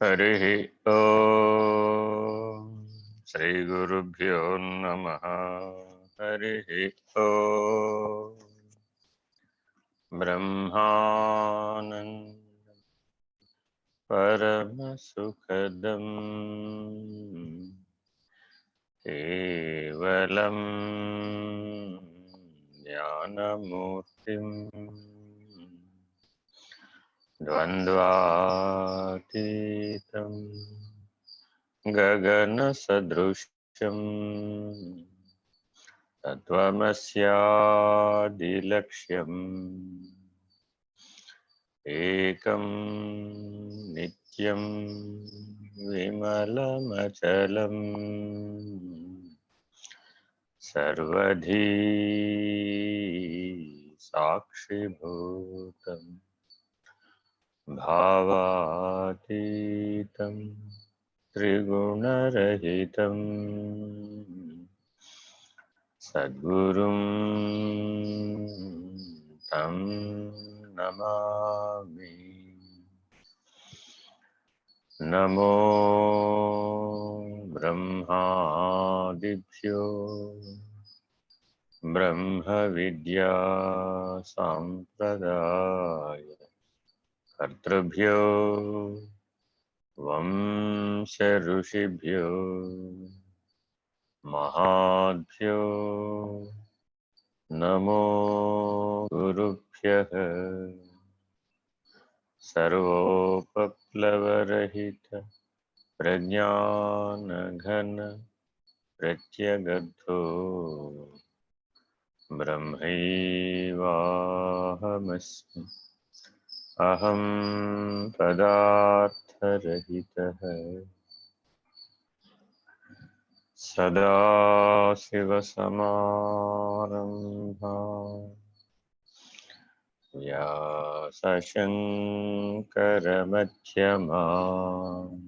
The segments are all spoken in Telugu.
हरिः ओम् श्री गुरुभ्यो नमः। हरिः ओम् ब्रह्मानन्दं परमसुखदं केवलं ज्ञानमूर्तिम् द्वन्द्वातीतं गगनसदृशं तत्त्वमस्यादिलक्ष्यम् एकं नित्यं विमलमचलं सर्वधी साक्षिभूतम् भावातीतं त्रिगुणरहितं सद्गुरुं तं नमामि। नमो ब्रह्मादिभ्यो ब्रह्मविद्या सम्प्रदाय कर्तृभ्यो वंश ऋषिभ्यो महाभ्यो नमो गुरुभ्यः। सर्वोपप्लवरहित प्रज्ञानघन प्रत्यगद्धो ब्रह्मैवाहमस्मि। अहं पदार्थरहितः सदाशिवसमारम्भां व्यासशङ्करमध्यमाम्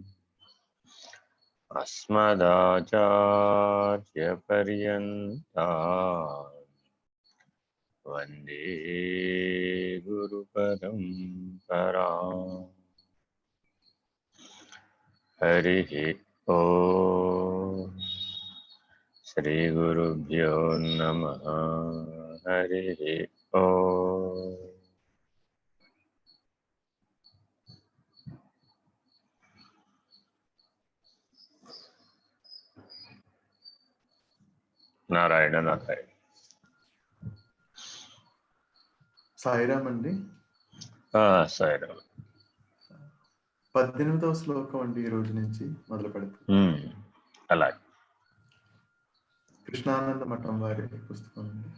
अस्मदाचार्यपर्यन्तां वन्दे गुरुपरम्पराम्। हरिः ओम् श्रीगुरुभ्यो नमः। हरिः ओम्। నారాయణ నారాయణ. సాయిరామ్ అండి. సాయిరామ్. 18వ శ్లోకం అండి, ఈ రోజు నుంచి మొదలు పెడతాం. అలాగే. కృష్ణానంద మఠం వారి పుస్తకం అండి.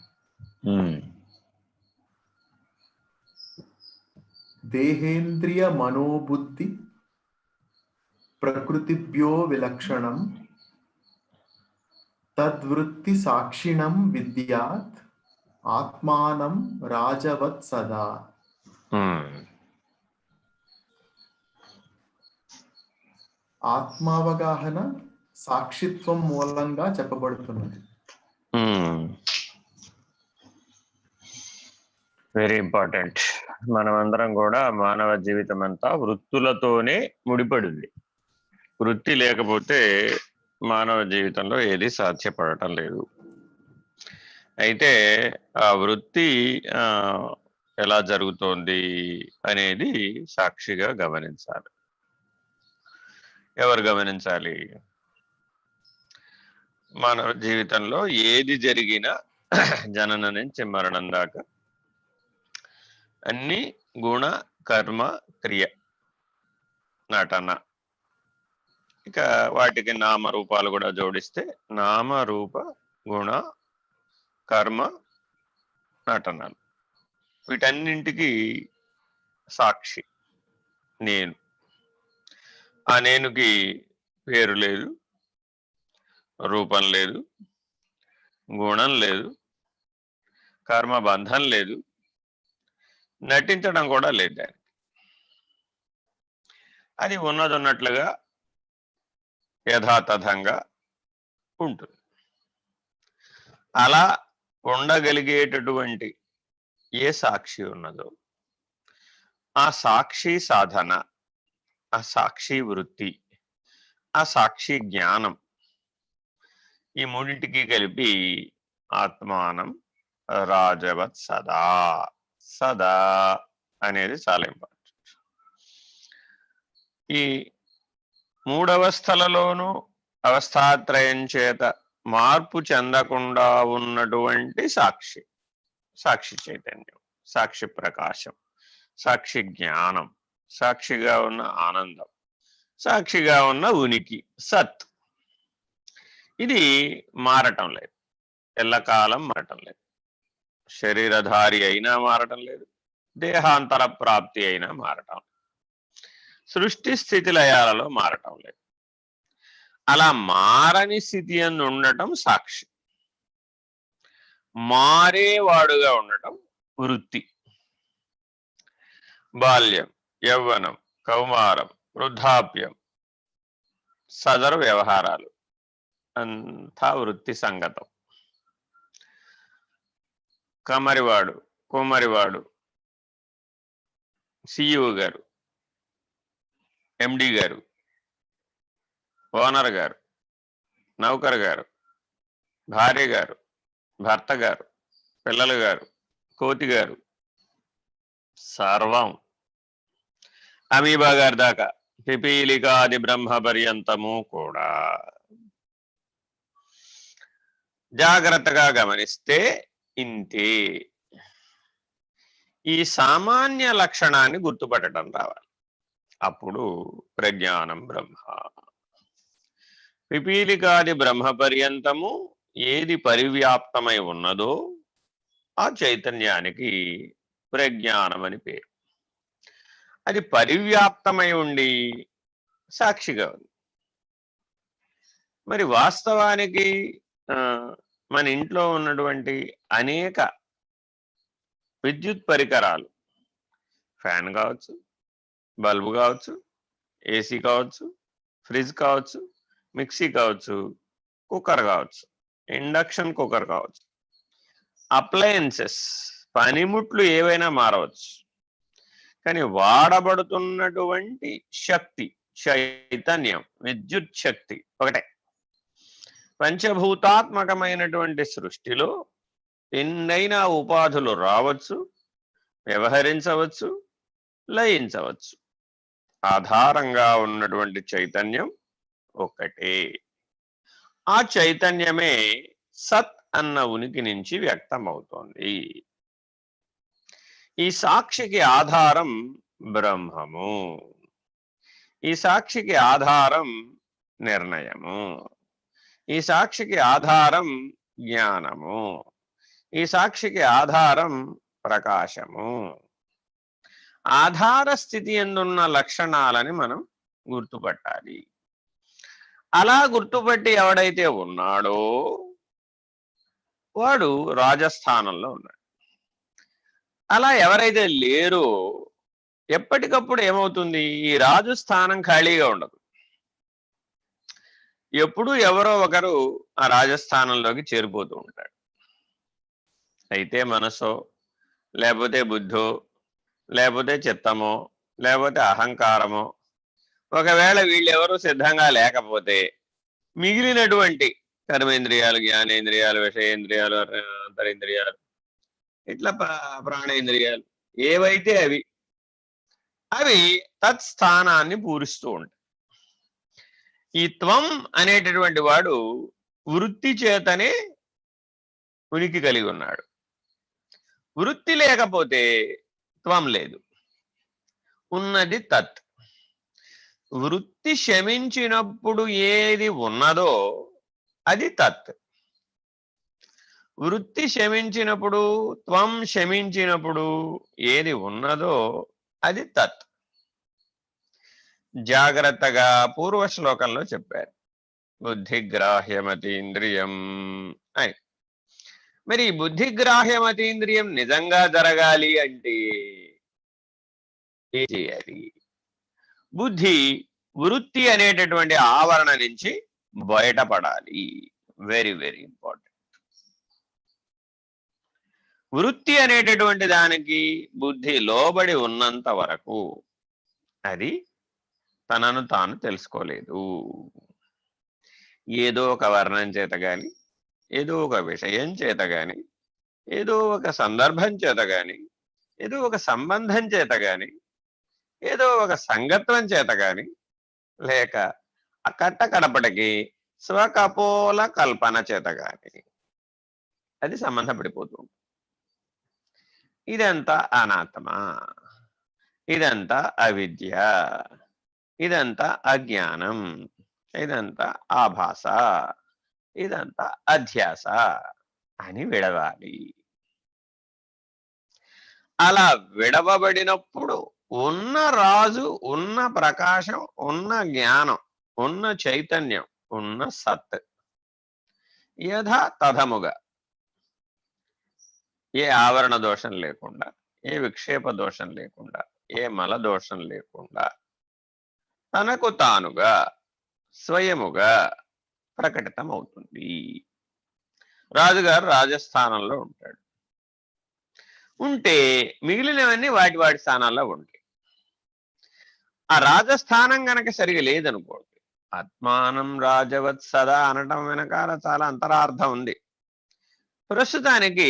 దేహేంద్రియ మనోబుద్ధి ప్రకృతిభ్యో విలక్షణం తద్వృత్తి సాక్షిణం విద్యాత్ ఆత్మానం రాజవత్ సదా. ఆత్మావగాహన సాక్షిత్వం మూలంగా చెప్పబడుతున్నది. Very important. మనమందరం కూడా మానవ జీవితం అంతా వృత్తులతోనే ముడిపడింది. వృత్తి లేకపోతే మానవ జీవితంలో ఏది సాధ్యపడటం లేదు. అయితే ఆ వృత్తి ఎలా జరుగుతోంది అనేది సాక్షిగా గమనించాలి. ఎవరు గమనించాలి? మానవ జీవితంలో ఏది జరిగినా జనన నుంచి మరణం దాకా అన్ని గుణ కర్మ క్రియ నటన, ఇక వాటికి నామరూపాలు కూడా జోడిస్తే నామరూప గుణ కర్మ నటనలు, వీటన్నింటికి సాక్షి నేను. ఆ నేనుకి పేరు లేదు, రూపం లేదు, గుణం లేదు, కర్మబంధం లేదు, నటించడం కూడా లేదు. దానికి అది ఉన్నదన్నట్లుగా యథాతథంగా ఉంటుంది. అలా ఉండగలిగేటటువంటి ఏ సాక్షి ఉన్నదో ఆ సాక్షి సాధన ఆ సాక్షి వృత్తి, ఆ సాక్షి జ్ఞానం, ఈ మూడింటికి కలిపి ఆత్మానం రాజవత్ సదా. సదా అనేది చాలా ఇంపార్టెంట్. ఈ మూడవస్థలలోనూ అవస్థాత్రయం చేత మార్పు చెందకుండా ఉన్నటువంటి సాక్షి, సాక్షి చైతన్యం, సాక్షి ప్రకాశం, సాక్షి జ్ఞానం, సాక్షిగా ఉన్న ఆనందం, సాక్షిగా ఉన్న ఉనికి సత్. ఇది మారటం లేదు, ఎల్లకాలం మారటం లేదు. శరీరధారి అయినా మారటం లేదు, దేహాంతర ప్రాప్తి అయినా మారటం లేదు, సృష్టి స్థితి లయాలలో మారటం లేదు. అలా మారని స్థితి అందు ఉండటం సాక్షి, మారేవాడుగా ఉండటం వృత్తి. బాల్యం, యవ్వనం, కౌమారం, వృద్ధాప్యం, సదరు వ్యవహారాలు అంతా వృత్తి సంగతం. కమరివాడు, కుమ్మరివాడు, సిఇఓ గారు, ఎండి గారు, ఓనర్ గారు, నౌకర్ గారు, భార్య గారు, భర్త గారు, పిల్లలు గారు, కోతి గారు, సర్వం అమీబా గారి దాకా పిపీలికాది బ్రహ్మ పర్యంతము కూడా జాగ్రత్తగా గమనిస్తే ఇంతే. ఈ సామాన్య లక్షణాన్ని గుర్తుపట్టడం రావాలి. అప్పుడు ప్రజ్ఞానం బ్రహ్మ. పిపీలికాది బ్రహ్మ పర్యంతము ఏది పరివ్యాప్తమై ఉన్నదో ఆ చైతన్యానికి ప్రజ్ఞానం అని పేరు. అది పరివ్యాప్తమై ఉండి సాక్షిగా ఉంది. మరి వాస్తవానికి మన ఇంట్లో ఉన్నటువంటి అనేక విద్యుత్ పరికరాలు, ఫ్యాన్ కావచ్చు, బల్బు కావచ్చు, ఏసీ కావచ్చు, ఫ్రిడ్జ్ కావచ్చు, మిక్సీ కావచ్చు, కుక్కర్ కావచ్చు, ఇండక్షన్ కుక్కర్ కావచ్చు, అప్లయన్సెస్, పనిముట్లు ఏవైనా మారవచ్చు. కానీ వాడబడుతున్నటువంటి శక్తి, చైతన్యం, విద్యుత్ శక్తి ఒకటే. పంచభూతాత్మకమైనటువంటి సృష్టిలో ఎన్నైనా ఉపాధులు రావచ్చు, వ్యవహరించవచ్చు, లయించవచ్చు. ఆధారంగా ఉన్నటువంటి చైతన్యం ఒక్కటే. ఆ చైతన్యమే సత్ అన్న ఉనికి నుంచి వ్యక్తమవుతోంది. ఈ సాక్షికి ఆధారం బ్రహ్మము, ఈ సాక్షికి ఆధారం నిర్ణయము, ఈ సాక్షికి ఆధారం జ్ఞానము, ఈ సాక్షికి ఆధారం ప్రకాశము. ఆధార స్థితి ఎందున్న లక్షణాలని మనం గుర్తుపట్టాలి. అలా గుర్తుపట్టి ఎవడైతే ఉన్నాడో వాడు రాజస్థానంలో ఉన్నాడు. అలా ఎవరైతే లేరో ఎప్పటికప్పుడు ఏమవుతుంది, ఈ రాజస్థానం ఖాళీగా ఉండదు. ఎప్పుడూ ఎవరో ఒకరు ఆ రాజస్థానంలోకి చేరిపోతూ ఉంటాడు. అయితే మనసో, లేకపోతే బుద్ధో, లేకపోతే చిత్తమో, లేకపోతే అహంకారమో, ఒకవేళ వీళ్ళెవరూ సిద్ధంగా లేకపోతే మిగిలినటువంటి కర్మేంద్రియాలు, జ్ఞానేంద్రియాలు, విషయేంద్రియాలు, అంతరింద్రియాలు, ఇట్లా ప్రాణేంద్రియాలు ఏవైతే అవి తత్స్థానాన్ని పూరిస్తూ ఉంటాయి. ఈ త్వం అనేటటువంటి వాడు వృత్తి చేతనే ఉనికి కలిగి ఉన్నాడు. వృత్తి లేకపోతే త్వం లేదు, ఉన్నది తత్. వృత్తి శమించినప్పుడు ఏది ఉన్నదో అది తత్. వృత్తి శమించినప్పుడు, త్వం శమించినప్పుడు ఏది ఉన్నదో అది తత్. జాగ్రత్తగా పూర్వ శ్లోకంలో చెప్పారు, బుద్ధిగ్రాహ్యమతీంద్రియం అని. మరి బుద్ధిగ్రాహ్యమతీంద్రియం నిజంగా జరగాలి అంటే ఏం చేయాలి? బుద్ధి వృత్తి అనేటటువంటి ఆవరణ నుంచి బయటపడాలి. Very very important. వృత్తి అనేటటువంటి దానికి బుద్ధి లోబడి ఉన్నంత వరకు అది తనను తాను తెలుసుకోలేదు. ఏదో ఒక వర్ణం చేత గాని, ఏదో ఒక విషయం చేత గాని, ఏదో ఒక సందర్భం చేత గాని, ఏదో ఒక సంబంధం చేత గాని, ఏదో ఒక సంగత్వం చేత గాని, లేక కట్ట కడపటికి స్వకపోల కల్పన చేత గాని అది సంబంధపడిపోతూ ఉంటుంది. ఇదంతా అనాత్మ, ఇదంతా అవిద్య, ఇదంతా అజ్ఞానం, ఇదంతా ఆభాస, ఇదంతా అధ్యాస అని విడవాలి. అలా విడవబడినప్పుడు ఉన్న రాజు, ఉన్న ప్రకాశం, ఉన్న జ్ఞానం, ఉన్న చైతన్యం, ఉన్న సత్ యథా తథముగా ఏ ఆవరణ దోషం లేకుండా, ఏ విక్షేప దోషం లేకుండా, ఏ మల దోషం లేకుండా తనకు తానుగా స్వయముగా ప్రకటితం అవుతుంది. రాజుగారు రాజస్థానంలో ఉంటాడు. ఉంటే మిగిలినవన్నీ వాటి వాటి స్థానాల్లో ఉంటాయి. ఆ రాజస్థానం గనక సరిగా లేదనుకోండి, ఆత్మానం రాజవత్ సదా అనటం వెనకాల చాలా అంతరార్థం ఉంది. ప్రస్తుతానికి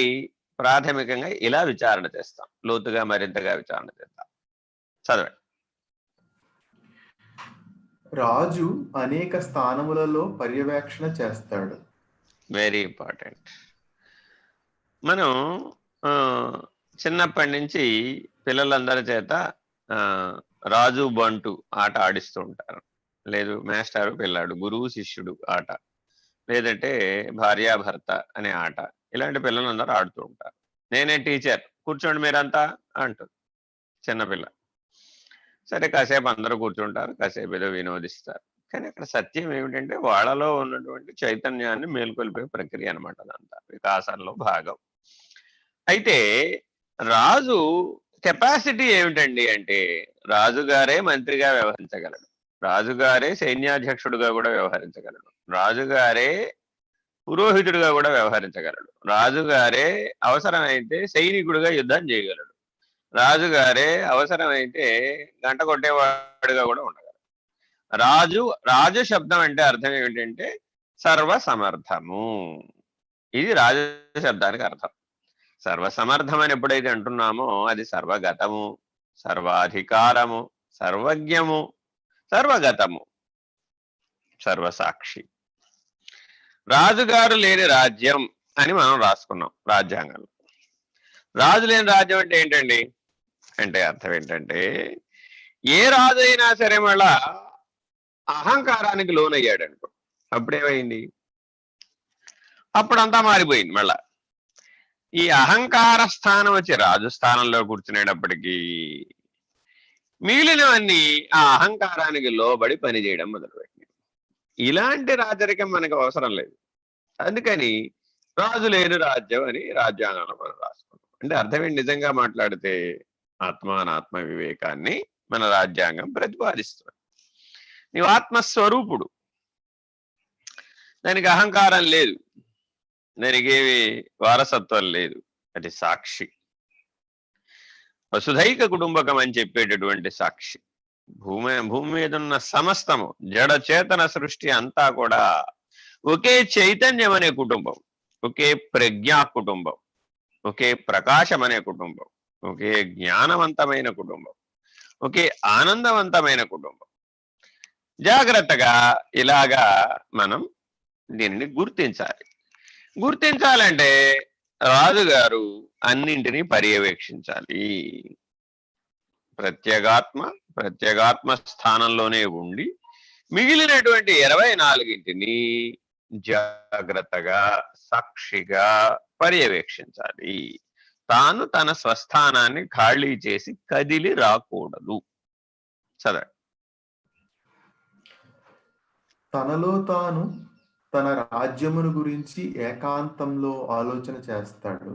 ప్రాథమికంగా ఇలా విచారణ చేస్తాం, లోతుగా మరింతగా విచారణ చేస్తాం. చదవండి. రాజు అనేక స్థానములలో పర్యవేక్షణ చేస్తాడు. Very important. మనం చిన్నప్పటి నుంచి పిల్లలందరి చేత రాజు బంటు ఆట ఆడిస్తూ ఉంటారు. లేదు మేస్టారు పిల్లాడు, గురువు శిష్యుడు ఆట, లేదంటే భార్యాభర్త అనే ఆట, ఇలాంటి పిల్లలందరూ ఆడుతూ ఉంటారు. నేనే టీచర్, కూర్చోండి మీరంతా అంటుంది చిన్నపిల్ల. సరే కాసేపు అందరూ కూర్చుంటారు, కాసేపు ఏదో వినోదిస్తారు. కానీ అక్కడ సత్యం ఏమిటంటే వాళ్ళలో ఉన్నటువంటి చైతన్యాన్ని మేల్కొల్పే ప్రక్రియ అనమాట. అదంతా వికాసంలో భాగం. అయితే రాజు కెపాసిటీ ఏమిటండి అంటే, రాజుగారే మంత్రిగా వ్యవహరించగలడు, రాజుగారే సైన్యాధ్యక్షుడుగా కూడా వ్యవహరించగలడు, రాజుగారే పురోహితుడిగా కూడా వ్యవహరించగలడు, రాజుగారే అవసరమైతే సైనికుడిగా యుద్ధం చేయగలడు, రాజుగారే అవసరమైతే గంట కొట్టేవాడుగా కూడా ఉండగలడు. రాజు శబ్దం అంటే అర్థం ఏమిటంటే సర్వసమర్థము. ఇది రాజు శబ్దానికి అర్థం. సర్వసమర్థం అని ఎప్పుడైతే అంటున్నామో అది సర్వగతము, సర్వాధికారము, సర్వజ్ఞము, సర్వగతము, సర్వసాక్షి. రాజుగారు లేని రాజ్యం అని మనం రాసుకున్నాం రాజ్యాంగంలో. రాజు లేని రాజ్యం అంటే ఏంటండి అంటే అర్థం ఏంటంటే, ఏ రాజు అయినా సరే మళ్ళా అహంకారానికి లోనయ్యాడు అనుకో, అప్పుడేమైంది, అప్పుడంతా మారిపోయింది. మళ్ళా ఈ అహంకార స్థానం వచ్చి రాజు స్థానంలో కూర్చునేటప్పటికీ మిగిలినవన్నీ ఆ అహంకారానికి లోబడి పనిచేయడం మొదలుపెట్టింది. ఇలాంటి రాజరికం మనకు అవసరం లేదు. అందుకని రాజు లేని రాజ్యం అని రాజ్యాంగంలో మనం రాసుకున్నాం. అంటే అర్థమేంటి, నిజంగా మాట్లాడితే ఆత్మానాత్మ వివేకాన్ని మన రాజ్యాంగం ప్రతిపాదిస్తుంది. నీవు ఆత్మస్వరూపుడు, దానికి అహంకారం లేదు, దానికేమి వారసత్వం లేదు, అది సాక్షి, వసుధైక కుటుంబకం అని చెప్పేటటువంటి సాక్షి. భూమి మీద ఉన్న సమస్తము జడ చేతన సృష్టి అంతా కూడా ఒకే చైతన్యం అనే కుటుంబం, ఒకే ప్రజ్ఞా కుటుంబం, ఒకే ప్రకాశం అనే కుటుంబం, ఒకే జ్ఞానవంతమైన కుటుంబం, ఒకే ఆనందవంతమైన కుటుంబం. జాగ్రత్తగా ఇలాగా మనం దీనిని గుర్తించాలి. గుర్తించాలంటే రాజుగారు అన్నింటినీ పర్యవేక్షించాలి. ప్రత్యేగాత్మ స్థానంలోనే ఉండి మిగిలినటువంటి 24ని జాగ్రత్తగా సాక్షిగా పర్యవేక్షించాలి. తాను తన స్వస్థానాన్ని ఖాళీ చేసి కదిలి రాకూడదు. చదవండి. తనలో తాను తన రాజ్యమును గురించి ఏకాంతంలో ఆలోచన చేస్తాడు.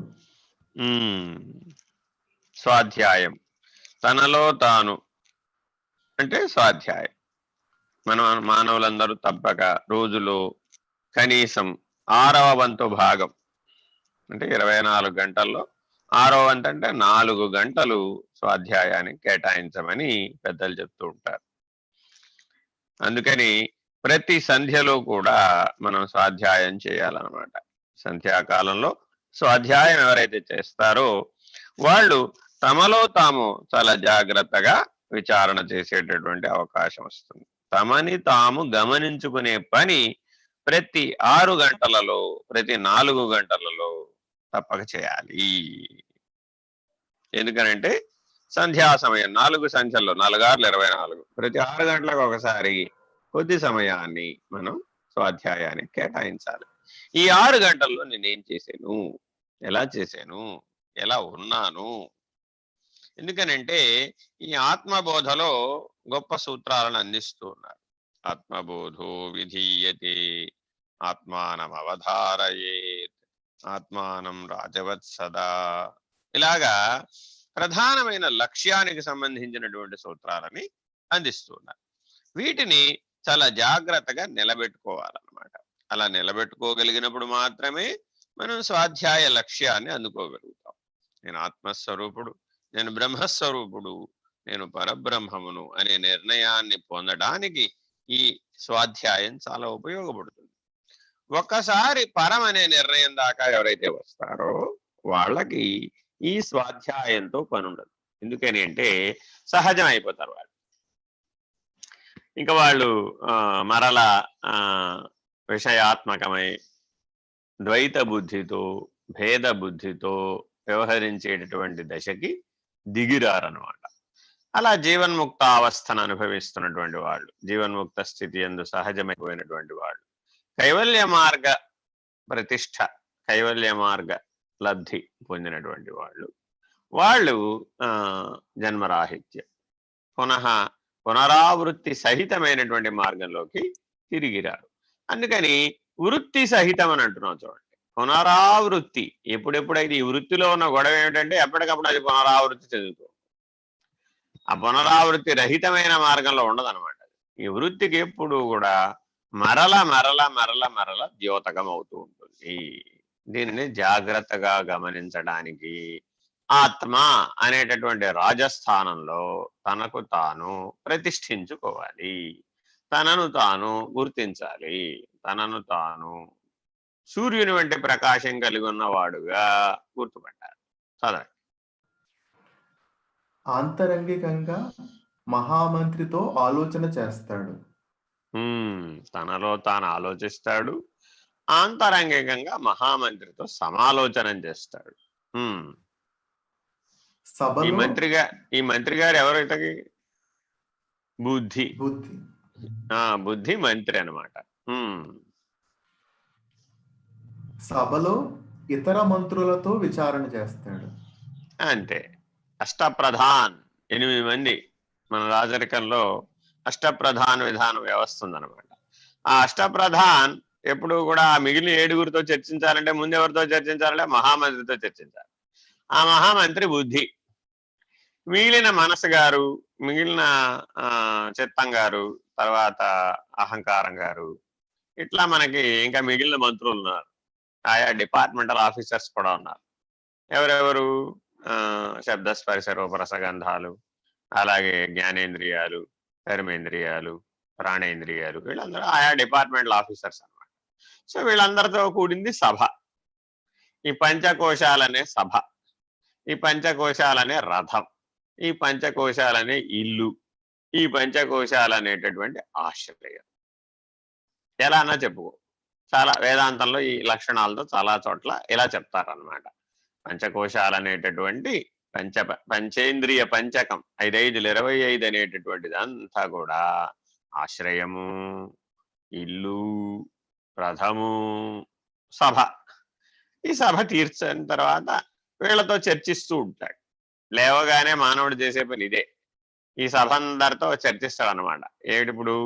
స్వాధ్యాయం. తనలో తాను అంటే స్వాధ్యాయం. మానవులందరూ తప్పక రోజులో కనీసం 6వ వంతు భాగం అంటే 24 గంటల్లో 6వ వంతు అంటే 4 గంటలు స్వాధ్యాయానికి కేటాయించమని పెద్దలు చెప్తూ ఉంటారు. అందుకని ప్రతి సంధ్యలో కూడా మనం స్వాధ్యాయం చేయాలన్నమాట. సంధ్యాకాలంలో స్వాధ్యాయం ఎవరైతే చేస్తారో వాళ్ళు తమలో తాము చాలా జాగ్రత్తగా విచారణ చేసేటటువంటి అవకాశం వస్తుంది. తమని తాము గమనించుకునే పని ప్రతి 6 గంటలలో, ప్రతి 4 గంటలలో తప్పక చేయాలి. ఎందుకనంటే సంధ్యా సమయం 4 సంఖ్యల్లో 4×6 = 24, ప్రతి 6 గంటలకు ఒకసారి కొద్ది సమయాన్ని మనం స్వాధ్యాయానికి కేటాయించాలి. ఈ 6 గంటల్లో నేనేం చేశాను, ఎలా చేశాను, ఎలా ఉన్నాను? ఎందుకనంటే ఈ ఆత్మబోధలో గొప్ప సూత్రాలను అందిస్తూ ఉన్నారు. ఆత్మబోధో విధీయతే, ఆత్మానం అవధారయేత్, ఆత్మానం రాజవత్ సదా. ఇలాగా ప్రధానమైన లక్ష్యానికి సంబంధించినటువంటి సూత్రాలని అందిస్తున్నారు. వీటిని చాలా జాగ్రత్తగా నిలబెట్టుకోవాలన్నమాట. అలా నిలబెట్టుకోగలిగినప్పుడు మాత్రమే మనం స్వాధ్యాయ లక్ష్యాన్ని అందుకోగలుగుతాం. నేను ఆత్మస్వరూపుడు, నేను బ్రహ్మస్వరూపుడు, నేను పరబ్రహ్మమును అనే నిర్ణయాన్ని పొందడానికి ఈ స్వాధ్యాయం చాలా ఉపయోగపడుతుంది. ఒక్కసారి పరం అనే నిర్ణయం దాకా ఎవరైతే వస్తారో వాళ్ళకి ఈ స్వాధ్యాయంతో పని ఉండదు. ఎందుకని అంటే సహజం అయిపోతారు వాళ్ళు. ఇంకా వాళ్ళు మరలా విషయాత్మకమై ద్వైత బుద్ధితో, భేద బుద్ధితో వ్యవహరించేటటువంటి దశకి దిగిరారనమాట. అలా జీవన్ముక్త అవస్థను అనుభవిస్తున్నటువంటి వాళ్ళు, జీవన్ముక్త స్థితి యందు సహజమైపోయినటువంటి వాళ్ళు, కైవల్య మార్గ ప్రతిష్ట, కైవల్య మార్గ లబ్ధి పొందినటువంటి వాళ్ళు జన్మరాహిత్యం, పునరావృత్తి సహితమైనటువంటి మార్గంలోకి తిరిగిరారు. అందుకని వృత్తి సహితం అని అంటున్నాం చూడండి. పునరావృత్తి ఎప్పుడెప్పుడైతే ఈ వృత్తిలో ఉన్న గొడవ ఏమిటంటే ఎప్పటికప్పుడు అది పునరావృత్తి చెందుతూ, ఆ పునరావృత్తి రహితమైన మార్గంలో ఉండదన్నమాట. ఈ వృత్తికి ఎప్పుడు కూడా మరల మరల మరల మరల ద్యోతకం అవుతూ ఉంటుంది. దీనిని జాగ్రత్తగా గమనించడానికి ఆత్మ అనేటటువంటి రాజస్థానంలో తనకు తాను ప్రతిష్ఠించుకోవాలి, తనను తాను గుర్తించాలి, తనను తాను సూర్యుని వంటి ప్రకాశం కలిగి ఉన్నవాడుగా గుర్తుపట్టాలి. చదవండి. ఆంతరంగికంగా మహామంత్రితో ఆలోచన చేస్తాడు. తనలో తాను ఆలోచిస్తాడు, ఆంతరంగికంగా మహామంత్రితో సమాలోచనం చేస్తాడు. ఈ మంత్రి గారు ఎవరు? ఇతకి బుద్ధి. బుద్ధి మంత్రి అనమాట. సభలో ఇతర మంత్రులతో విచారణ చేస్తాడు. అంతే. అష్టప్రధాన్ 8 మంది మన రాజరికంలో అష్టప్రధాన విధాన వ్యవస్థ ఉందన్నమాట. ఆ అష్టప్రధాన్ ఎప్పుడు కూడా మిగిలిన 7గురితో చర్చించాలంటే ముందు ఎవరితో చర్చించాలంటే మహామంత్రితో చర్చించాలి. ఆ మహామంత్రి బుద్ధి, మిగిలిన మనసు గారు, మిగిలిన చిత్తం గారు, తర్వాత అహంకారం గారు, ఇట్లా మనకి ఇంకా మిగిలిన మంత్రులు ఉన్నారు. ఆయా డిపార్ట్మెంటల్ ఆఫీసర్స్ కూడా ఉన్నారు. ఎవరెవరు? శబ్ద స్పర్శ రూప రసగంధాలు, అలాగే జ్ఞానేంద్రియాలు, కర్మేంద్రియాలు, ప్రాణేంద్రియాలు, వీళ్ళందరూ ఆయా డిపార్ట్మెంటల్ ఆఫీసర్స్ అన్నమాట. సో వీళ్ళందరితో కూడింది సభ. ఈ పంచకోశాలనే సభ, ఈ పంచకోశాలనే రథం, ఈ పంచకోశాలనే ఇల్లు, ఈ పంచకోశాలనేటటువంటి ఆశ్రయం. ఎలా అన్నా చెప్పుకో. చాలా వేదాంతంలో ఈ లక్షణాలతో చాలా చోట్ల ఇలా చెప్తారనమాట. పంచకోశాలనేటటువంటి పంచేంద్రియ పంచకం 5×5 అనేటటువంటిది అంతా కూడా ఆశ్రయము, ఇల్లు, రథము, సభ. ఈ సభ తీర్చిన తర్వాత వీళ్ళతో చర్చిస్తూ ఉంటాడు. లేవగానే మానవుడు చేసే పని ఇదే. ఈ సభ అందరితో చర్చిస్తాడు అనమాట. ఏమిటిప్పుడు?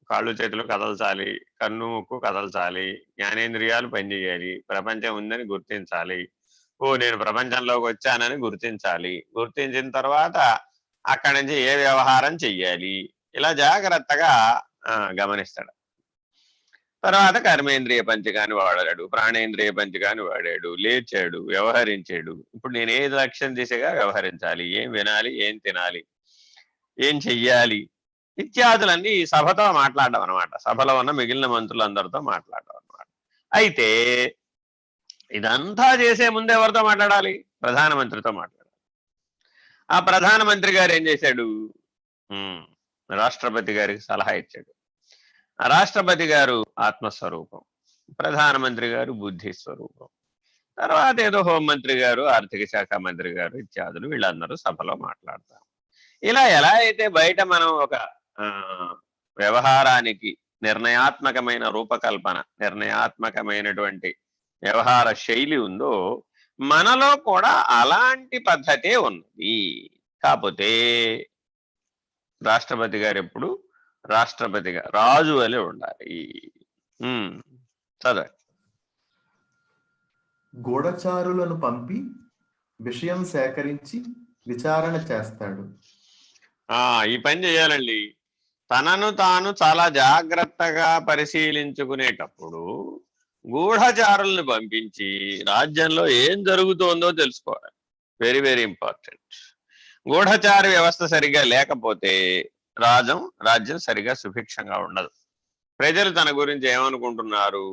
కాళ్ళు చేతులు కదల్చాలి, కన్ను ముక్కు కదల్చాలి, జ్ఞానేంద్రియాలు పనిచేయాలి, ప్రపంచం ఉందని గుర్తించాలి, నేను ప్రపంచంలోకి వచ్చానని గుర్తించాలి, గుర్తించిన తర్వాత అక్కడి నుంచి ఏ వ్యవహారం చెయ్యాలి, ఇలా జాగ్రత్తగా గమనిస్తాడు. తర్వాత కర్మేంద్రియ పంచకాన్ని వాడాడు, ప్రాణేంద్రియ పంచకాన్ని వాడాడు, లేచాడు, వ్యవహరించాడు. ఇప్పుడు నేను ఏ లక్ష్యం దిశగా వ్యవహరించాలి, ఏం వినాలి, ఏం తినాలి, ఏం చెయ్యాలి, ఇత్యాదులన్నీ ఈ సభతో మాట్లాడడం అనమాట. సభలో ఉన్న మిగిలిన మంత్రులందరితో మాట్లాడడం అనమాట. అయితే ఇదంతా చేసే ముందు ఎవరితో మాట్లాడాలి? ప్రధానమంత్రితో మాట్లాడాలి. ఆ ప్రధానమంత్రి గారు ఏం చేశాడు? రాష్ట్రపతి గారికి సలహా ఇచ్చాడు. ఆ రాష్ట్రపతి గారు ఆత్మస్వరూపం, ప్రధానమంత్రి గారు బుద్ధి స్వరూపం, తర్వాత ఏదో హోంమంత్రి గారు, ఆర్థిక శాఖ మంత్రి గారు ఇత్యాదులు వీళ్ళందరూ సభలో మాట్లాడతారు. ఇలా ఎలా అయితే బయట మనం ఒక వ్యవహారానికి నిర్ణయాత్మకమైన రూపకల్పన, నిర్ణయాత్మకమైనటువంటి వ్యవహార శైలి ఉందో, మనలో కూడా అలాంటి పద్ధతే ఉన్నది. కాకపోతే రాష్ట్రపతి గారు ఎప్పుడు రాష్ట్రపతిగా రాజు వలె ఉండాలి. చదవండి. గూఢచారులను పంపి విషయం సేకరించి విచారణ చేస్తాడు. ఈ పని చేయాలండి. తనను తాను చాలా జాగ్రత్తగా పరిశీలించుకునేటప్పుడు గూఢచారులను పంపించి రాజ్యంలో ఏం జరుగుతోందో తెలుసుకోవాలి. Very very important. గూఢచార వ్యవస్థ సరిగా లేకపోతే రాజ్యం సరిగా సుభిక్షంగా ఉండదు. ప్రజలు తన గురించి ఏమనుకుంటున్నారు,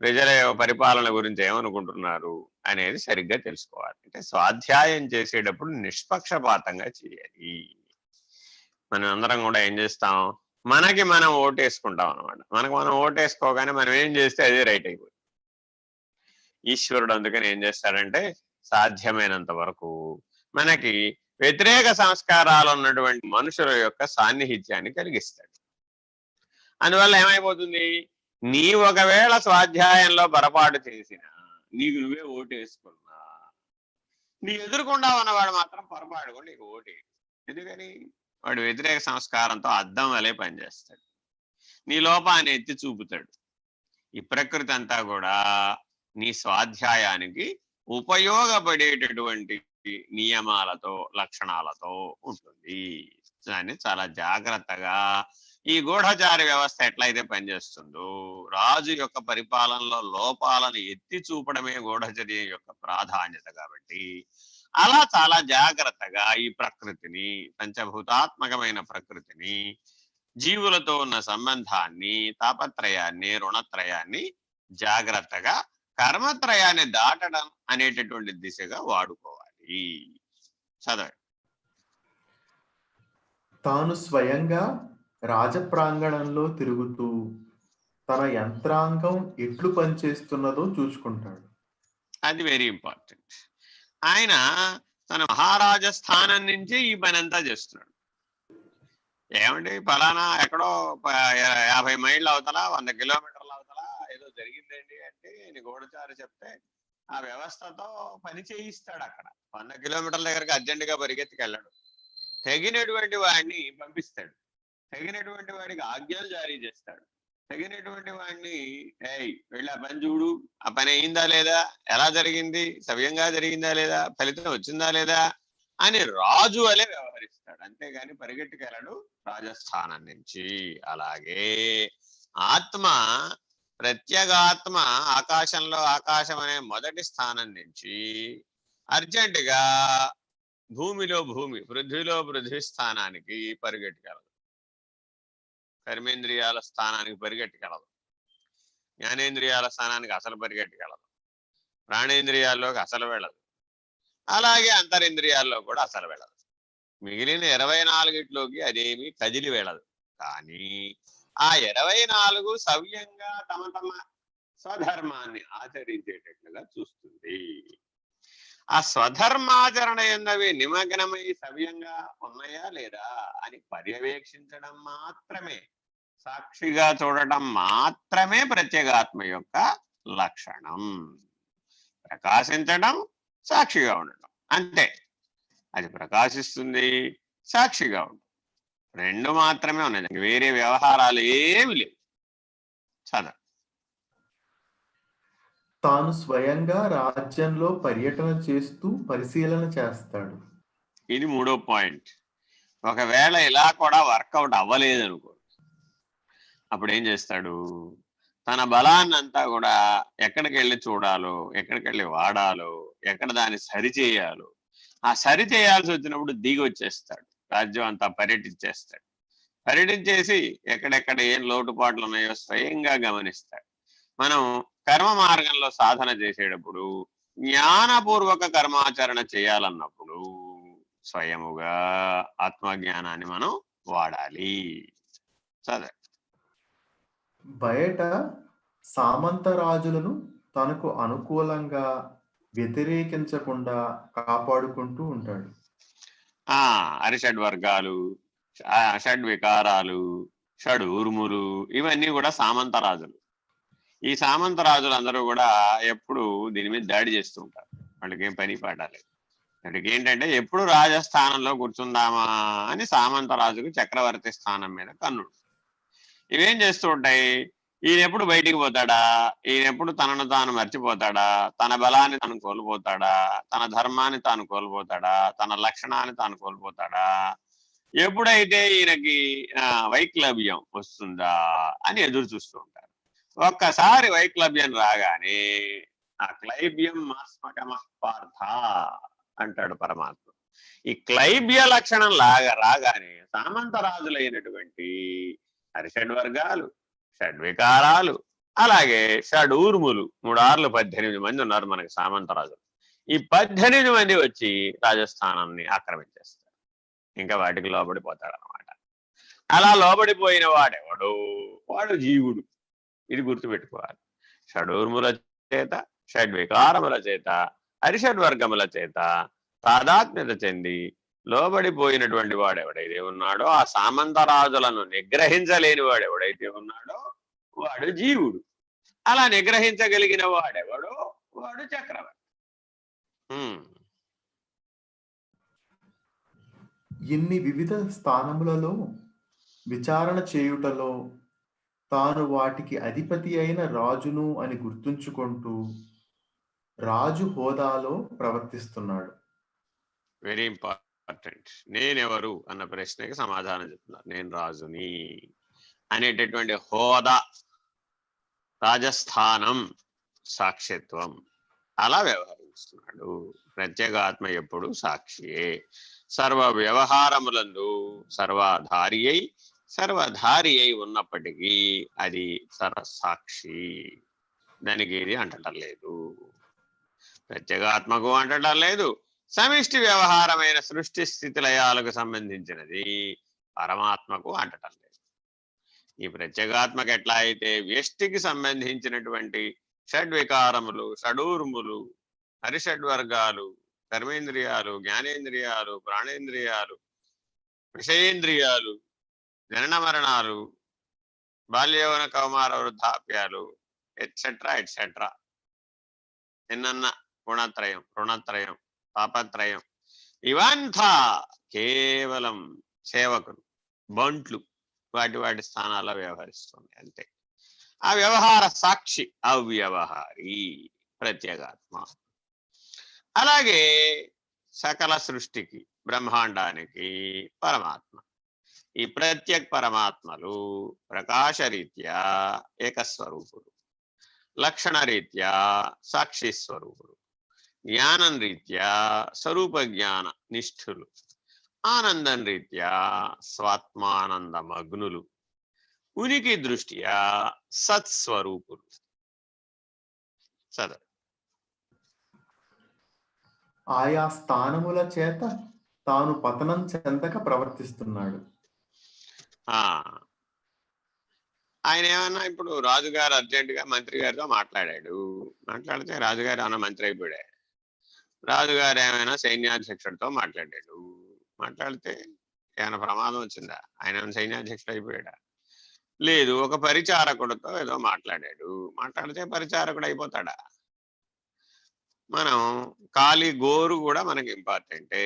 ప్రజల పరిపాలన గురించి ఏమనుకుంటున్నారు అనేది సరిగ్గా తెలుసుకోవాలి. అంటే స్వాధ్యాయం చేసేటప్పుడు నిష్పక్షపాతంగా చేయాలి. మనం అందరం కూడా ఏం చేస్తాం, మనకి మనం ఓటేసుకుంటాం అనమాట. మనం ఓటేసుకోగానే మనం ఏం చేస్తే అదే రైట్ అయిపోయింది. ఈశ్వరుడు అందుకని ఏం చేస్తాడంటే సాధ్యమైనంత వరకు మనకి వ్యతిరేక సంస్కారాలు ఉన్నటువంటి మనుషుల యొక్క సాన్నిహిత్యాన్ని కలిగిస్తాడు. అందువల్ల ఏమైపోతుంది, నీ ఒకవేళ స్వాధ్యాయంలో పొరపాటు చేసినా, నీకు నువ్వే ఓటేసుకున్నా, నీ ఎదురుకుండా ఉన్నవాడు మాత్రం పొరపాటు కూడా నీకు ఓటే. ఎందుకని? వాడు వ్యతిరేక సంస్కారంతో అద్దం వలె పనిచేస్తాడు, నీ లోపాన్ని ఎత్తి చూపుతాడు. ఈ ప్రకృతి అంతా కూడా నీ స్వాధ్యాయానికి ఉపయోగపడేటటువంటి నియమాలతో, లక్షణాలతో ఉంటుంది. దాన్ని చాలా జాగ్రత్తగా ఈ గూఢచార వ్యవస్థ ఎట్లయితే పనిచేస్తుందో, రాజు యొక్క పరిపాలనలో లోపాలను ఎత్తి చూపడమే గూఢచర్య యొక్క ప్రాధాన్యత. కాబట్టి అలా చాలా జాగ్రత్తగా ఈ ప్రకృతిని, పంచభూతాత్మకమైన ప్రకృతిని, జీవులతో ఉన్న సంబంధాన్ని, తాపత్రయాన్ని, రుణత్రయాన్ని జాగ్రత్తగా కర్మత్రయాన్ని దాటడం అనేటటువంటి దిశగా వాడుకోవాలి. చదవండి. తాను స్వయంగా రాజప్రాంగణంలో తిరుగుతూ తన యంత్రాంగం ఎట్లు పనిచేస్తున్నదో చూసుకుంటాడు. అది వెరీ ఇంపార్టెంట్. ఆయన తన మహారాజ స్థానం నుంచి ఈ పని అంతా చేస్తున్నాడు. ఏమండి, ఫలానా ఎక్కడో 50 మైళ్ళ అవతల, 100 కిలోమీటర్ల అవతల ఏదో జరిగిందండి అంటే గూఢచారి చెప్తే ఆ వ్యవస్థతో పని చేయిస్తాడు. అక్కడ 100 కిలోమీటర్ల దగ్గరికి అర్జెంటుగా పరిగెత్తుకెళ్ళాడు. తగినటువంటి వాడిని పంపిస్తాడు, తగినటువంటి వాడికి ఆజ్ఞలు జారీ చేస్తాడు, తగినటువంటి వాడిని వెళ్ళి ఆ పని చూడు, ఆ పని అయిందా లేదా, ఎలా జరిగింది, సవ్యంగా జరిగిందా లేదా, ఫలితం వచ్చిందా లేదా అని రాజు వలె వ్యవహరిస్తాడు. అంతేగాని పరిగెట్టుకెళ్ళడు రాజస్థానం నుంచి. అలాగే ఆత్మ, ప్రత్యేగాత్మ ఆకాశంలో ఆకాశం అనే మొదటి స్థానం నుంచి అర్జెంటుగా భూమిలో భూమి, పృథ్వీలో పృథ్వీ స్థానానికి పరిగెట్టుకెళ్ళదు. కర్మేంద్రియాల స్థానానికి పరిగెట్టుకెళ్ళదు, జ్ఞానేంద్రియాల స్థానానికి అసలు పరిగెట్టుకెళ్ళదు, ప్రాణేంద్రియాల్లోకి అసలు వెళ్ళదు, అలాగే అంతరింద్రియాల్లో కూడా అసలు వెళ్ళదు. మిగిలిన 24 అదేమీ కదిలి వెళ్ళదు. కానీ ఆ 24 సవ్యంగా తమ తమ స్వధర్మాన్ని ఆచరించేటట్లుగా చూస్తుంది. ఆ స్వధర్మాచరణ ఎన్నవి నిమగ్నమై సవ్యంగా ఉన్నాయా లేదా అని పర్యవేక్షించడం మాత్రమే, సాక్షిగా చూడటం మాత్రమే ప్రత్యేగాత్మ యొక్క లక్షణం. ప్రకాశించడం, సాక్షిగా ఉండటం, అంతే. అది ప్రకాశిస్తుంది, సాక్షిగా ఉంటుంది, రెండు మాత్రమే ఉన్నాయి, వేరే వ్యవహారాలు ఏమి లేవు. చదవ. తాను స్వయంగా రాజ్యంలో పర్యటన చేస్తూ పరిశీలన చేస్తాడు. ఇది 3వ పాయింట్. ఒకవేళ ఇలా కూడా వర్కౌట్ అవ్వలేదనుకో, అప్పుడు ఏం చేస్తాడు, తన బలాన్నంతా కూడా ఎక్కడికి వెళ్ళి చూడాలో, ఎక్కడికి వెళ్ళి వాడాలో, ఎక్కడ దాన్ని సరిచేయాలో, ఆ సరి చేయాల్సి వచ్చినప్పుడు దిగి వచ్చేస్తాడు, రాజ్యం అంతా పర్యటించేస్తాడు. పర్యటించేసి ఎక్కడెక్కడ ఏం లోటుపాట్లు ఉన్నాయో స్వయంగా గమనిస్తాడు. మనం కర్మ మార్గంలో సాధన చేసేటప్పుడు జ్ఞానపూర్వక కర్మాచరణ చేయాలన్నప్పుడు స్వయముగా ఆత్మజ్ఞానాన్ని మనం వాడాలి. సరే, బయట సామంతరాజులను తనకు అనుకూలంగా వ్యతిరేకించకుండా కాపాడుకుంటూ ఉంటాడు. అరిషడ్ వర్గాలు, షడ్ వికారాలు, షడ్ ఊర్ములు, ఇవన్నీ కూడా సామంతరాజులు. ఈ సామంతరాజులందరూ కూడా ఎప్పుడు దీని మీద దాడి చేస్తూ ఉంటారు. వాళ్ళకి ఏం పని పాడాలేదు. వాడికి ఏంటంటే ఎప్పుడు రాజస్థానంలో కూర్చుందామా అని సామంతరాజుకు చక్రవర్తి స్థానం మీద కన్నుడు. ఇవేం చేస్తూ ఉంటాయి, ఈయన ఎప్పుడు బయటికి పోతాడా, ఈయన ఎప్పుడు తనను తాను మర్చిపోతాడా, తన బలాన్ని తాను కోల్పోతాడా, తన ధర్మాన్ని తాను కోల్పోతాడా, తన లక్షణాన్ని తాను కోల్పోతాడా, ఎప్పుడైతే ఈయనకి వైక్లభ్యం వస్తుందా అని ఎదురు చూస్తూ ఉంటారు. ఒక్కసారి వైక్లభ్యం రాగానే ఆ క్లైబ్యం పార్థ అంటాడు పరమాత్మ. ఈ క్లైబ్య లక్షణం రాగానే సామంతరాజులైనటువంటి హరిషడ్ వర్గాలు, షడ్వికారాలు, అలాగే షడూర్ములు, 3 6 18 మంది ఉన్నారు మనకి సామంతరాజులు. ఈ 18 మంది వచ్చి రాజస్థానాన్ని ఆక్రమించేస్తారు. ఇంకా వాటికి లోబడిపోతాడు అనమాట. అలా లోబడిపోయిన వాడెవడు, వాడు జీవుడు. ఇది గుర్తుపెట్టుకోవాలి. షడూర్ముల చేత, షడ్వికారముల చేత, హరిషడ్ వర్గముల చేత తాదాత్మ్యత చెంది లోబడిపోయినటువంటి వాడు ఎవడైతే ఉన్నాడో, ఆ సామంతరాజులను నిగ్రహించలేని వాడు ఎవడైతే ఉన్నాడో వాడు జీవుడు. అలా నిగ్రహించగలిగిన వాడెవడో వాడు చక్రవర్తి. ఇన్ని వివిధ స్థానములలో విచారణ చేయుటలో తాను వాటికి అధిపతి అయిన రాజును అని గుర్తుంచుకుంటూ రాజు హోదాలో ప్రవర్తిస్తున్నాడు. Very important. నేనెవరు అన్న ప్రశ్నకి సమాధానం చెప్తున్నారు. నేను రాజుని అనేటటువంటి హోదా, రాజస్థానం, సాక్షిత్వం, అలా వ్యవహరిస్తున్నాడు. ప్రత్యేగాత్మ ఎప్పుడు సాక్షియే. సర్వ వ్యవహారములందు సర్వధారి అయి ఉన్నప్పటికీ అది సర్వసాక్షి. దానికి ఏది అంటటం లేదు. ప్రత్యేగాత్మకు అంటటం లేదు. సమిష్టి వ్యవహారమైన సృష్టి స్థితి లయాలకు సంబంధించినది పరమాత్మకు అంటటం లేదు. ఈ ప్రత్యేగాత్మకు ఎట్లా అయితే వ్యష్టికి సంబంధించినటువంటి షడ్వికారములు, షడూర్ములు, హరిషడ్వర్గాలు, కర్మేంద్రియాలు, జ్ఞానేంద్రియాలు, ప్రాణేంద్రియాలు, విషయేంద్రియాలు, జనన మరణాలు, బాల్యవన కౌమార వృద్ధాప్యాలు, ఎట్సెట్రా ఎట్సెట్రా, ఎన్నన్న గుణత్రయం, రుణత్రయం, పాపత్రయం, ఇవంతా కేవలం సేవకులు, బంట్లు వాటి స్థానాల్లో వ్యవహరిస్తుంది అంతే. ఆ వ్యవహార సాక్షి అవ్యవహారి ప్రత్యేగాత్మ. అలాగే సకల సృష్టికి, బ్రహ్మాండానికి పరమాత్మ. ఈ ప్రత్యేక పరమాత్మలు ప్రకాశరీత్యా ఏకస్వరూపులు, లక్షణ రీత్యా సాక్షి స్వరూపులు, జ్ఞానం రీత్యా స్వరూప జ్ఞాన నిష్ఠులు, ఆనందం రీత్యా స్వాత్మానంద మగ్నులు, ఉనికి దృష్ట్యా సత్స్వరూపులు. చదవ. ఆయా స్థానముల చేత తాను పతనం చెందక ప్రవర్తిస్తున్నాడు. ఆయన ఏమన్నా ఇప్పుడు రాజుగారు అర్జెంటుగా మంత్రి గారితో మాట్లాడితే రాజుగారు ఏమన్నా మంత్రి అయిపోయాడు. రాజుగారు ఏమైనా సైన్యాధ్యక్షుడితో మాట్లాడితే ఏమైనా ప్రమాదం వచ్చిందా? ఆయన సైన్యాధ్యక్షుడు అయిపోయాడా? లేదు. ఒక పరిచారకుడితో ఏదో మాట్లాడితే పరిచారకుడు అయిపోతాడా? మనం కాలి గోరు కూడా మనకి ఇంపార్టెంటే.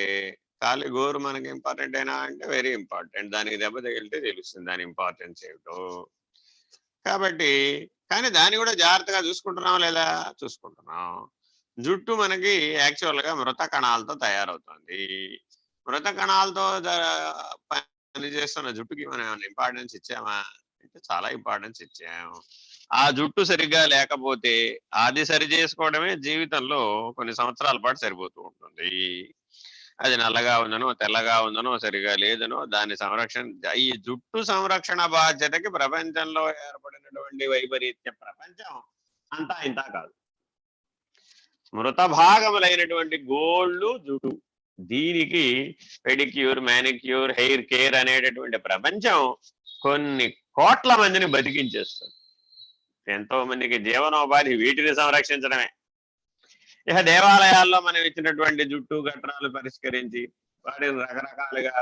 కాలి గోరు మనకి ఇంపార్టెంట్ అయినా అంటే వెరీ ఇంపార్టెంట్. దానికి దెబ్బ తగిలితే తెలుస్తుంది దాని ఇంపార్టెన్స్ ఏమిటో. కాబట్టి కానీ దాన్ని కూడా జాగ్రత్తగా చూసుకుంటున్నాం లేదా? చూసుకుంటున్నాం. జుట్టు మనకి యాక్చువల్గా మృత కణాలతో తయారవుతుంది. మృత కణాలతో పనిచేస్తున్న జుట్టుకి మనం ఏమైనా ఇంపార్టెన్స్ ఇచ్చామా అంటే చాలా ఇంపార్టెన్స్ ఇచ్చాము. ఆ జుట్టు సరిగ్గా లేకపోతే అది సరి చేసుకోవడమే జీవితంలో కొన్ని సంవత్సరాల పాటు సరిపోతూ ఉంటుంది. అది నల్లగా ఉందనో తెల్లగా ఉందనో సరిగా లేదనో దాని సంరక్షణ, ఈ జుట్టు సంరక్షణ బాధ్యతకి ప్రపంచంలో ఏర్పడినటువంటి వైపరీత్య ప్రపంచం అంతా ఇంత కాదు. మృత భాగములైనటువంటి గోళ్ళు జుట్టు, దీనికి పెడిక్యూర్, మ్యానిక్యూర్, హెయిర్ కేర్ అనేటటువంటి ప్రపంచం కొన్ని కోట్ల మందిని బతికించేస్తుంది. ఎంతో మందికి జీవనోపాధి వీటిని సంరక్షించడమే. ఇక దేవాలయాల్లో మనం ఇచ్చినటువంటి జుట్టు గట్రాలు పరిష్కరించి వాటిని రకరకాలుగా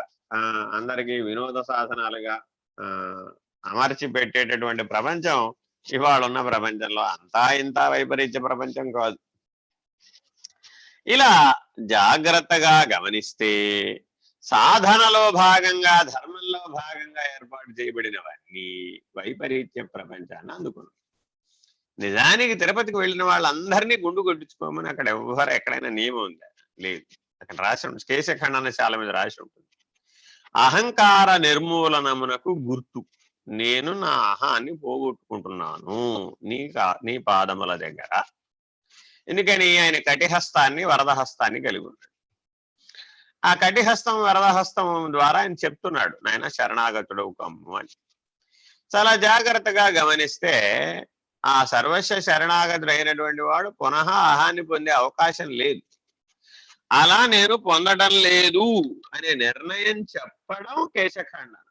అందరికీ వినోద సాధనాలుగా అమర్చి పెట్టేటటువంటి ప్రపంచం ఇవాళ ఉన్న ప్రపంచంలో అంతా ఇంత వైపరీత్య ప్రపంచం కాదు. ఇలా జాగ్రత్తగా గమనిస్తే సాధనలో భాగంగా, ధర్మంలో భాగంగా ఏర్పాటు చేయబడినవన్నీ వైపరీత్య ప్రపంచాన్ని అందుకున్నాయి. నిజానికి తిరుపతికి వెళ్ళిన వాళ్ళందరినీ గుండు కొట్టించుకోమని అక్కడ ఎవరు ఎక్కడైనా నియమం ఉందా? లేదు. అక్కడ రాసి ఉంటుంది, కేశఖండనశాల మీద రాసి ఉంటుంది, అహంకార నిర్మూలనమునకు గుర్తు నేను నా అహాన్ని పోగొట్టుకుంటున్నాను నీ పాదముల దగ్గర. ఎందుకని ఆయన కటిహస్తాన్ని వరదహస్తాన్ని కలిగి ఉన్నాడు. ఆ కటిహస్తం వరదహస్తం ద్వారా ఆయన చెప్తున్నాడు, నాయన శరణాగతుడవు కమ్ము అని. చాలా జాగ్రత్తగా గమనిస్తే ఆ సర్వస్వ శరణాగతుడు అయినటువంటి వాడు పునః అహాన్ని పొందే అవకాశం లేదు. అలా నేను పొందడం లేదు అనే నిర్ణయం చెప్పడం కేశఖండన.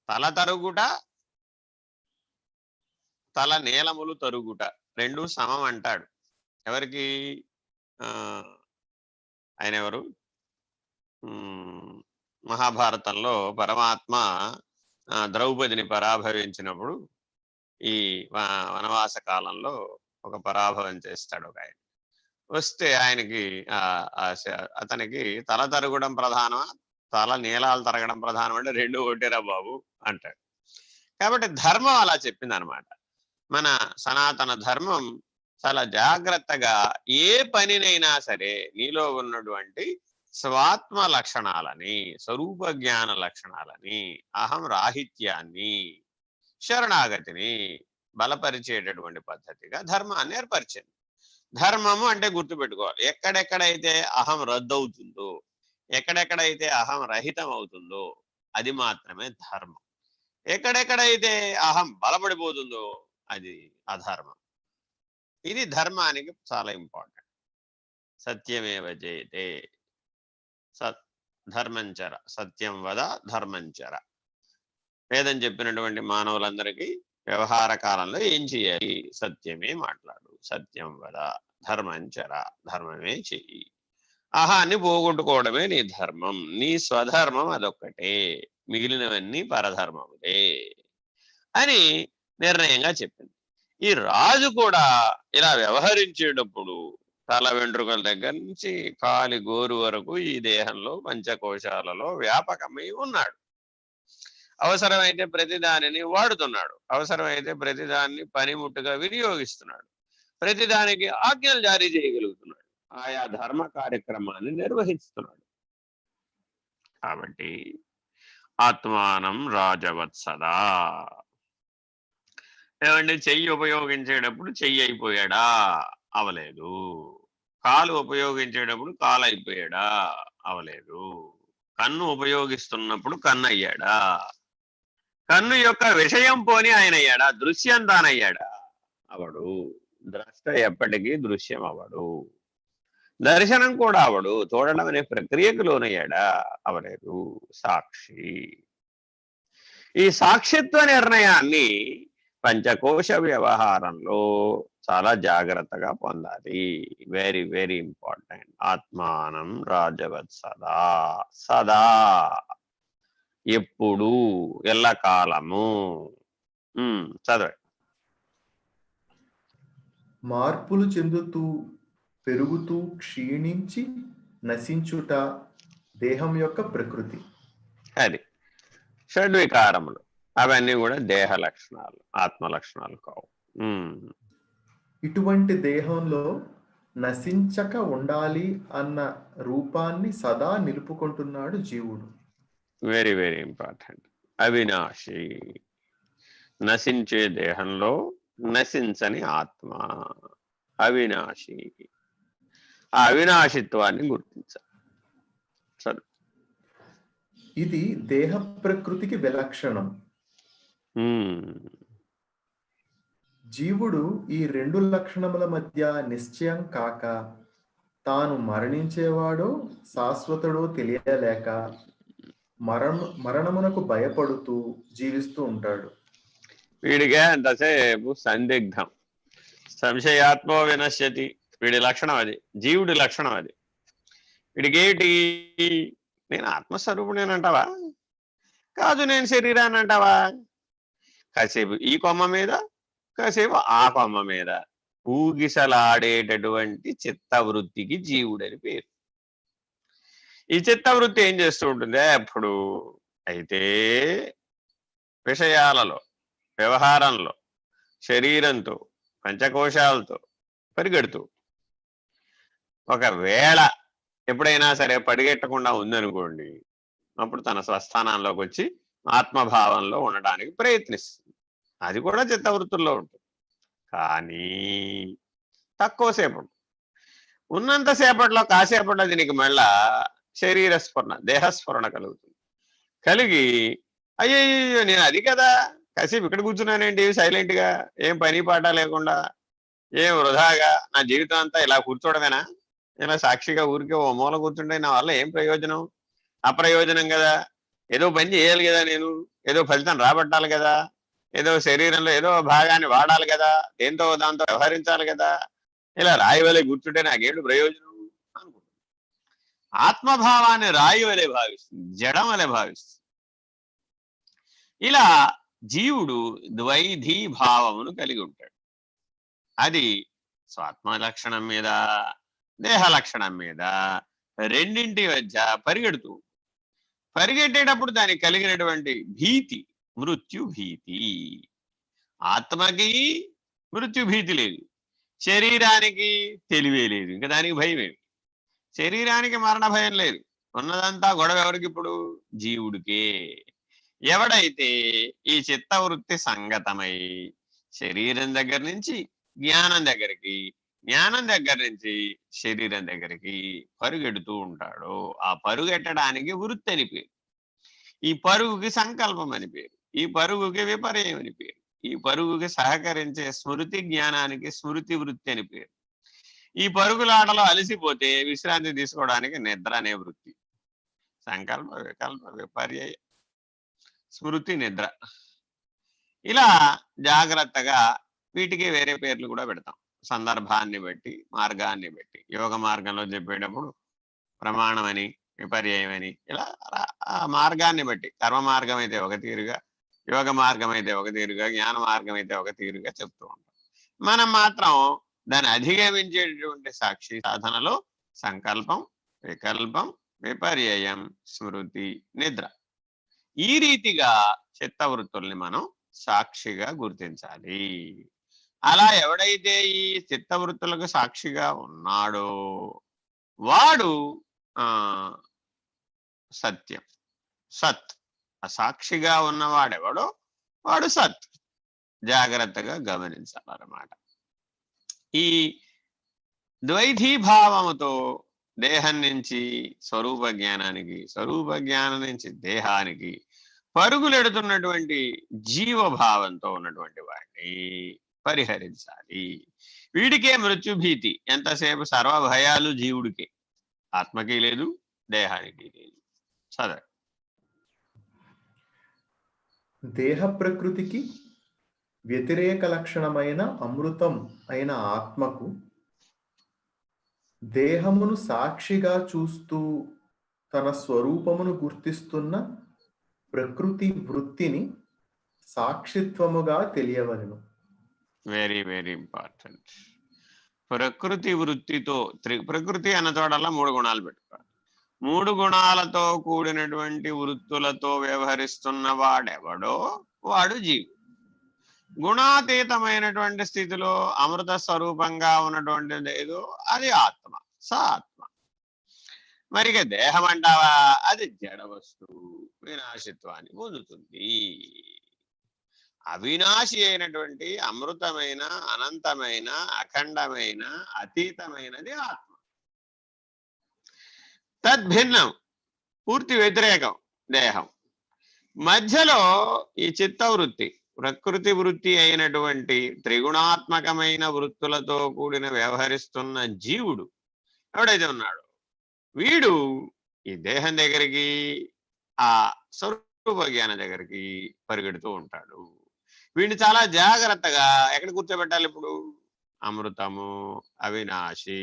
తల తరుగుట, తల నీలములు తరుగుట రెండు సమం అంటాడు. ఎవరికి? ఆయన ఎవరు? మహాభారతంలో పరమాత్మ ద్రౌపదిని పరాభవించినప్పుడు ఈ వనవాస కాలంలో ఒక పరాభవం చేస్తాడు ఒక ఆయన. వస్తే ఆయనకి అతనికి తల తరగడం ప్రధానమా, తల నీలాలు తరగడం ప్రధానం అంటే రెండు ఒకటేరా బాబు అంటాడు. కాబట్టి ధర్మం అలా చెప్పింది అనమాట. మన సనాతన ధర్మం చాలా జాగ్రత్తగా ఏ పనినైనా సరే నీలో ఉన్నటువంటి స్వాత్మ లక్షణాలని, స్వరూప జ్ఞాన లక్షణాలని, అహం రాహిత్యాన్ని, శరణాగతిని బలపరిచేటటువంటి పద్ధతిగా ధర్మాన్ని ఏర్పరిచింది. ధర్మము అంటే గుర్తుపెట్టుకోవాలి, ఎక్కడెక్కడైతే అహం రద్దవుతుందో, ఎక్కడెక్కడైతే అహం రహితం అవుతుందో అది మాత్రమే ధర్మం. ఎక్కడెక్కడైతే అహం బలపడిపోతుందో అది అధర్మం. ఇది ధర్మానికి చాలా ఇంపార్టెంట్. సత్యమేవ జయతే, ధర్మంచర, సత్యం వద ధర్మంచర. వేదం చెప్పినటువంటి మానవులందరికీ వ్యవహార కాలంలో ఏం చేయాలి? సత్యమే మాట్లాడు, సత్యం వద, ధర్మంచర, ధర్మమే చెయ్యి. అహాన్ని పోగొట్టుకోవడమే నీ ధర్మం. నీ స్వధర్మం అదొక్కటే, మిగిలినవన్నీ పరధర్మములే అని నిర్ణయంగా చెప్పింది. ఈ రాజు కూడా ఇలా వ్యవహరించేటప్పుడు తల వెంట్రుకల దగ్గర నుంచి కాలి గోరు వరకు ఈ దేహంలో పంచకోశాలలో వ్యాపకమై ఉన్నాడు. అవసరమైతే ప్రతిదానిని వాడుతున్నాడు, అవసరమైతే ప్రతిదాన్ని పనిముట్టుగా వినియోగిస్తున్నాడు, ప్రతిదానికి ఆజ్ఞలు జారీ చేయగలుగుతున్నాడు, ఆయా ధర్మ కార్యక్రమాన్ని నిర్వహిస్తున్నాడు. కాబట్టి ఆత్మానం రాజవత్సదా. ఏమంటే చెయ్యి ఉపయోగించేటప్పుడు చెయ్యి అయిపోయాడా? అవలేదు. కాలు ఉపయోగించేటప్పుడు కాలు అయిపోయాడా? అవలేదు. కన్ను ఉపయోగిస్తున్నప్పుడు కన్ను అయ్యాడా? కన్ను యొక్క విషయం పోని ఆయన అయ్యాడా? దృశ్యం తానయ్యాడా? అవడు. ద్రష్ట ఎప్పటికీ దృశ్యం అవడు. దర్శనం కూడా అవడు. చూడడం అనే ప్రక్రియకు లోనయ్యాడా? అవలేదు. సాక్షి. ఈ సాక్షిత్వ నిర్ణయాన్ని పంచకోశ వ్యవహారంలో చాలా జాగ్రత్తగా పొందాలి. Very very important. ఆత్మానం రాజవత్ సదా, సదా ఎప్పుడు, ఎల్లకాలము. చదవండి. మార్పులు చెందుతూ పెరుగుతూ క్షీణించి నశించుట దేహం యొక్క ప్రకృతి. అది షడ్వికారములు, అవన్నీ కూడా దేహ లక్షణాలు, ఆత్మ లక్షణాలు కావు. ఇటువంటి దేహంలో నశించక ఉండాలి అన్న రూపాన్ని సదా నిలుపుకుంటున్నాడు జీవుడు. Very very important. అవినాశి. నశించే దేహంలో నశించని ఆత్మ అవినాశి. ఆ అవినాశిత్వాన్ని గుర్తించాలి. చదువు. ఇది దేహ ప్రకృతికి విలక్షణం. జీవుడు ఈ రెండు లక్షణముల మధ్య నిశ్చయం కాక తాను మరణించేవాడో శాశ్వతుడో తెలియలేక మరణమునకు భయపడుతూ జీవిస్తూ ఉంటాడు. వీడిగా ఎంతసేపు సందిగ్ధం, సంశయాత్మో వినశ్యతి. వీడి లక్షణం అది, జీవుడి లక్షణం అది. వీడికేమిటి, నేను ఆత్మస్వరూపుడేనంటావా, కాదు నేను శరీరాన్ని అంటావా, కాసేపు ఈ కొమ్మ మీద కాసేపు ఆ కొమ్మ మీద ఊగిసలాడేటటువంటి చిత్తవృత్తికి జీవుడని పేరు. ఈ చిత్తవృత్తి ఏం చేస్తూ ఉంటుంది అప్పుడు, అయితే విషయాలలో, వ్యవహారంలో, శరీరంతో, పంచకోశాలతో పరిగెడుతూ ఒకవేళ ఎప్పుడైనా సరే పరిగెట్టకుండా ఉందనుకోండి, అప్పుడు తన స్వస్థానంలోకి వచ్చి ఆత్మభావంలో ఉండడానికి ప్రయత్నిస్తుంది. అది కూడా చిత్తవృత్తుల్లో ఉంటుంది. కానీ తక్కువసేపు ఉన్నంతసేపట్లో, కాసేపట్లో దీనికి మళ్ళా శరీర స్ఫురణ, దేహస్ఫురణ కలుగుతుంది. కలిగి అయ్యయ్యో నేను అది కదా, కాసేపు ఇక్కడ కూర్చున్నానేంటి సైలెంట్గా, ఏం పని పాట లేకుండా, ఏం వృధాగా నా జీవితం అంతా ఇలా కూర్చోవడమేనా, ఇలా సాక్షిగా ఊరికే ఓ మూల కూర్చుంటే నా వల్ల ఏం ప్రయోజనం, అప్రయోజనం కదా, ఏదో పని చేయాలి కదా, నేను ఏదో ఫలితం రాబట్టాలి కదా, ఏదో శరీరంలో ఏదో భాగాన్ని వాడాలి కదా, దేంతో దాంతో వ్యవహరించాలి కదా, ఇలా రాయి వలె కూర్చుంటే నాకేంటి ప్రయోజనం అనుకుంటుంది. ఆత్మభావాన్ని రాయి వలె భావిస్తుంది, జడం వలె భావిస్తుంది. ఇలా జీవుడు ద్వైధీ భావమును కలిగి ఉంటాడు. అది స్వాత్మ లక్షణం మీద, దేహ లక్షణం మీద రెండింటి మధ్య పరిగెట్టేటప్పుడు దానికి కలిగినటువంటి భీతి మృత్యు భీతి. ఆత్మకి మృత్యు భీతి లేదు, శరీరానికి తెలివే లేదు, ఇంకా దానికి భయమేమి. శరీరానికి మరణ భయం లేదు, ఉన్నదంతా గొడవ ఎవరికి ఇప్పుడు, జీవుడికే. ఎవడైతే ఈ చిత్తవృత్తి సంగతమై శరీరం దగ్గర నుంచి జ్ఞానం దగ్గరికి, జ్ఞానం దగ్గర నుంచి శరీరం దగ్గరికి పరుగెడుతూ ఉంటాడో, ఆ పరుగెట్టడానికి వృత్తి అని పేరు. ఈ పరుగుకి సంకల్పం అని పేరు, ఈ పరుగుకి విపర్యం అని పేరు, ఈ పరుగుకి సహకరించే స్మృతి జ్ఞానానికి స్మృతి వృత్తి అని పేరు. ఈ పరుగులాటలో అలసిపోతే విశ్రాంతి తీసుకోవడానికి నిద్ర అనే వృత్తి. సంకల్ప, వికల్ప, విపర్య, స్మృతి, నిద్ర. ఇలా జాగ్రత్తగా వీటికి వేరే పేర్లు కూడా పెడతాం, సందర్భాన్ని బట్టి, మార్గాన్ని బట్టి. యోగ మార్గంలో చెప్పేటప్పుడు ప్రమాణమని, విపర్యమని, ఇలా ఆ మార్గాన్ని బట్టి, కర్మ మార్గం అయితే ఒక తీరుగా, యోగ మార్గం అయితే ఒక తీరుగా, జ్ఞాన మార్గం అయితే ఒక తీరుగా చెప్తూ ఉంటాం. మనం మాత్రం దాన్ని అధిగమించేటటువంటి సాక్షి సాధనలో సంకల్పం, వికల్పం, విపర్యయం, స్మృతి, నిద్ర, ఈ రీతిగా చిత్తవృత్తుల్ని మనం సాక్షిగా గుర్తించాలి. అలా ఎవడైతే ఈ చిత్తవృత్తులకు సాక్షిగా ఉన్నాడో వాడు సత్యం, సత్. ఆ సాక్షిగా ఉన్నవాడెవడో వాడు సత్. జాగ్రత్తగా గమనించాలన్నమాట. ఈ ద్వైధీభావముతో దేహం నుంచి స్వరూప జ్ఞానానికి, స్వరూప జ్ఞానం నుంచి దేహానికి పరుగులెడుతున్నటువంటి జీవభావంతో ఉన్నటువంటి వాడిని పరిహరించాలి. వీడికే మృత్యుభీతి. ఎంతసేపు సర్వభయాలు జీవుడికే, ఆత్మకి లేదు, దేహానికి లేదు. చదవ. దేహ ప్రకృతికి వ్యతిరేక లక్షణమైన అమృతం అయిన ఆత్మకు దేహమును సాక్షిగా చూస్తూ తన స్వరూపమును గుర్తిస్తున్న ప్రకృతి వృత్తిని సాక్షిత్వముగా తెలియవలెను. Very very important. ప్రకృతి వృత్తితో, ప్రకృతి అన్న చోటల్లా 3 గుణాలు పెట్టుకోవాలి. 3 గుణాలతో కూడినటువంటి వృత్తులతో వ్యవహరిస్తున్న వాడెవడో వాడు జీవుడు. గుణాతీతమైనటువంటి స్థితిలో అమృత స్వరూపంగా ఉన్నటువంటిది ఏదో అది ఆత్మ, స ఆత్మ. మరి దేహం అంటావా, అది జడ వస్తువు, వినాశిత్వాన్ని పొందుతుంది. అవినాశి అయినటువంటి అమృతమైన, అనంతమైన, అఖండమైన, అతీతమైనది ఆత్మ. తద్భిన్నం. పూర్తి వ్యతిరేకం దేహం. మధ్యలో ఈ చిత్తవృత్తి, ప్రకృతి వృత్తి అయినటువంటి త్రిగుణాత్మకమైన వృత్తులతో కూడిన వ్యవహరిస్తున్న జీవుడు ఎవడైతే ఉన్నాడో వీడు ఈ దేహం దగ్గరికి, ఆ స్వరూప జ్ఞానం దగ్గరికి పరిగెడుతూ ఉంటాడు. వీడిని చాలా జాగ్రత్తగా ఎక్కడ కూర్చోబెట్టాలి ఇప్పుడు? అమృతము, అవినాశి,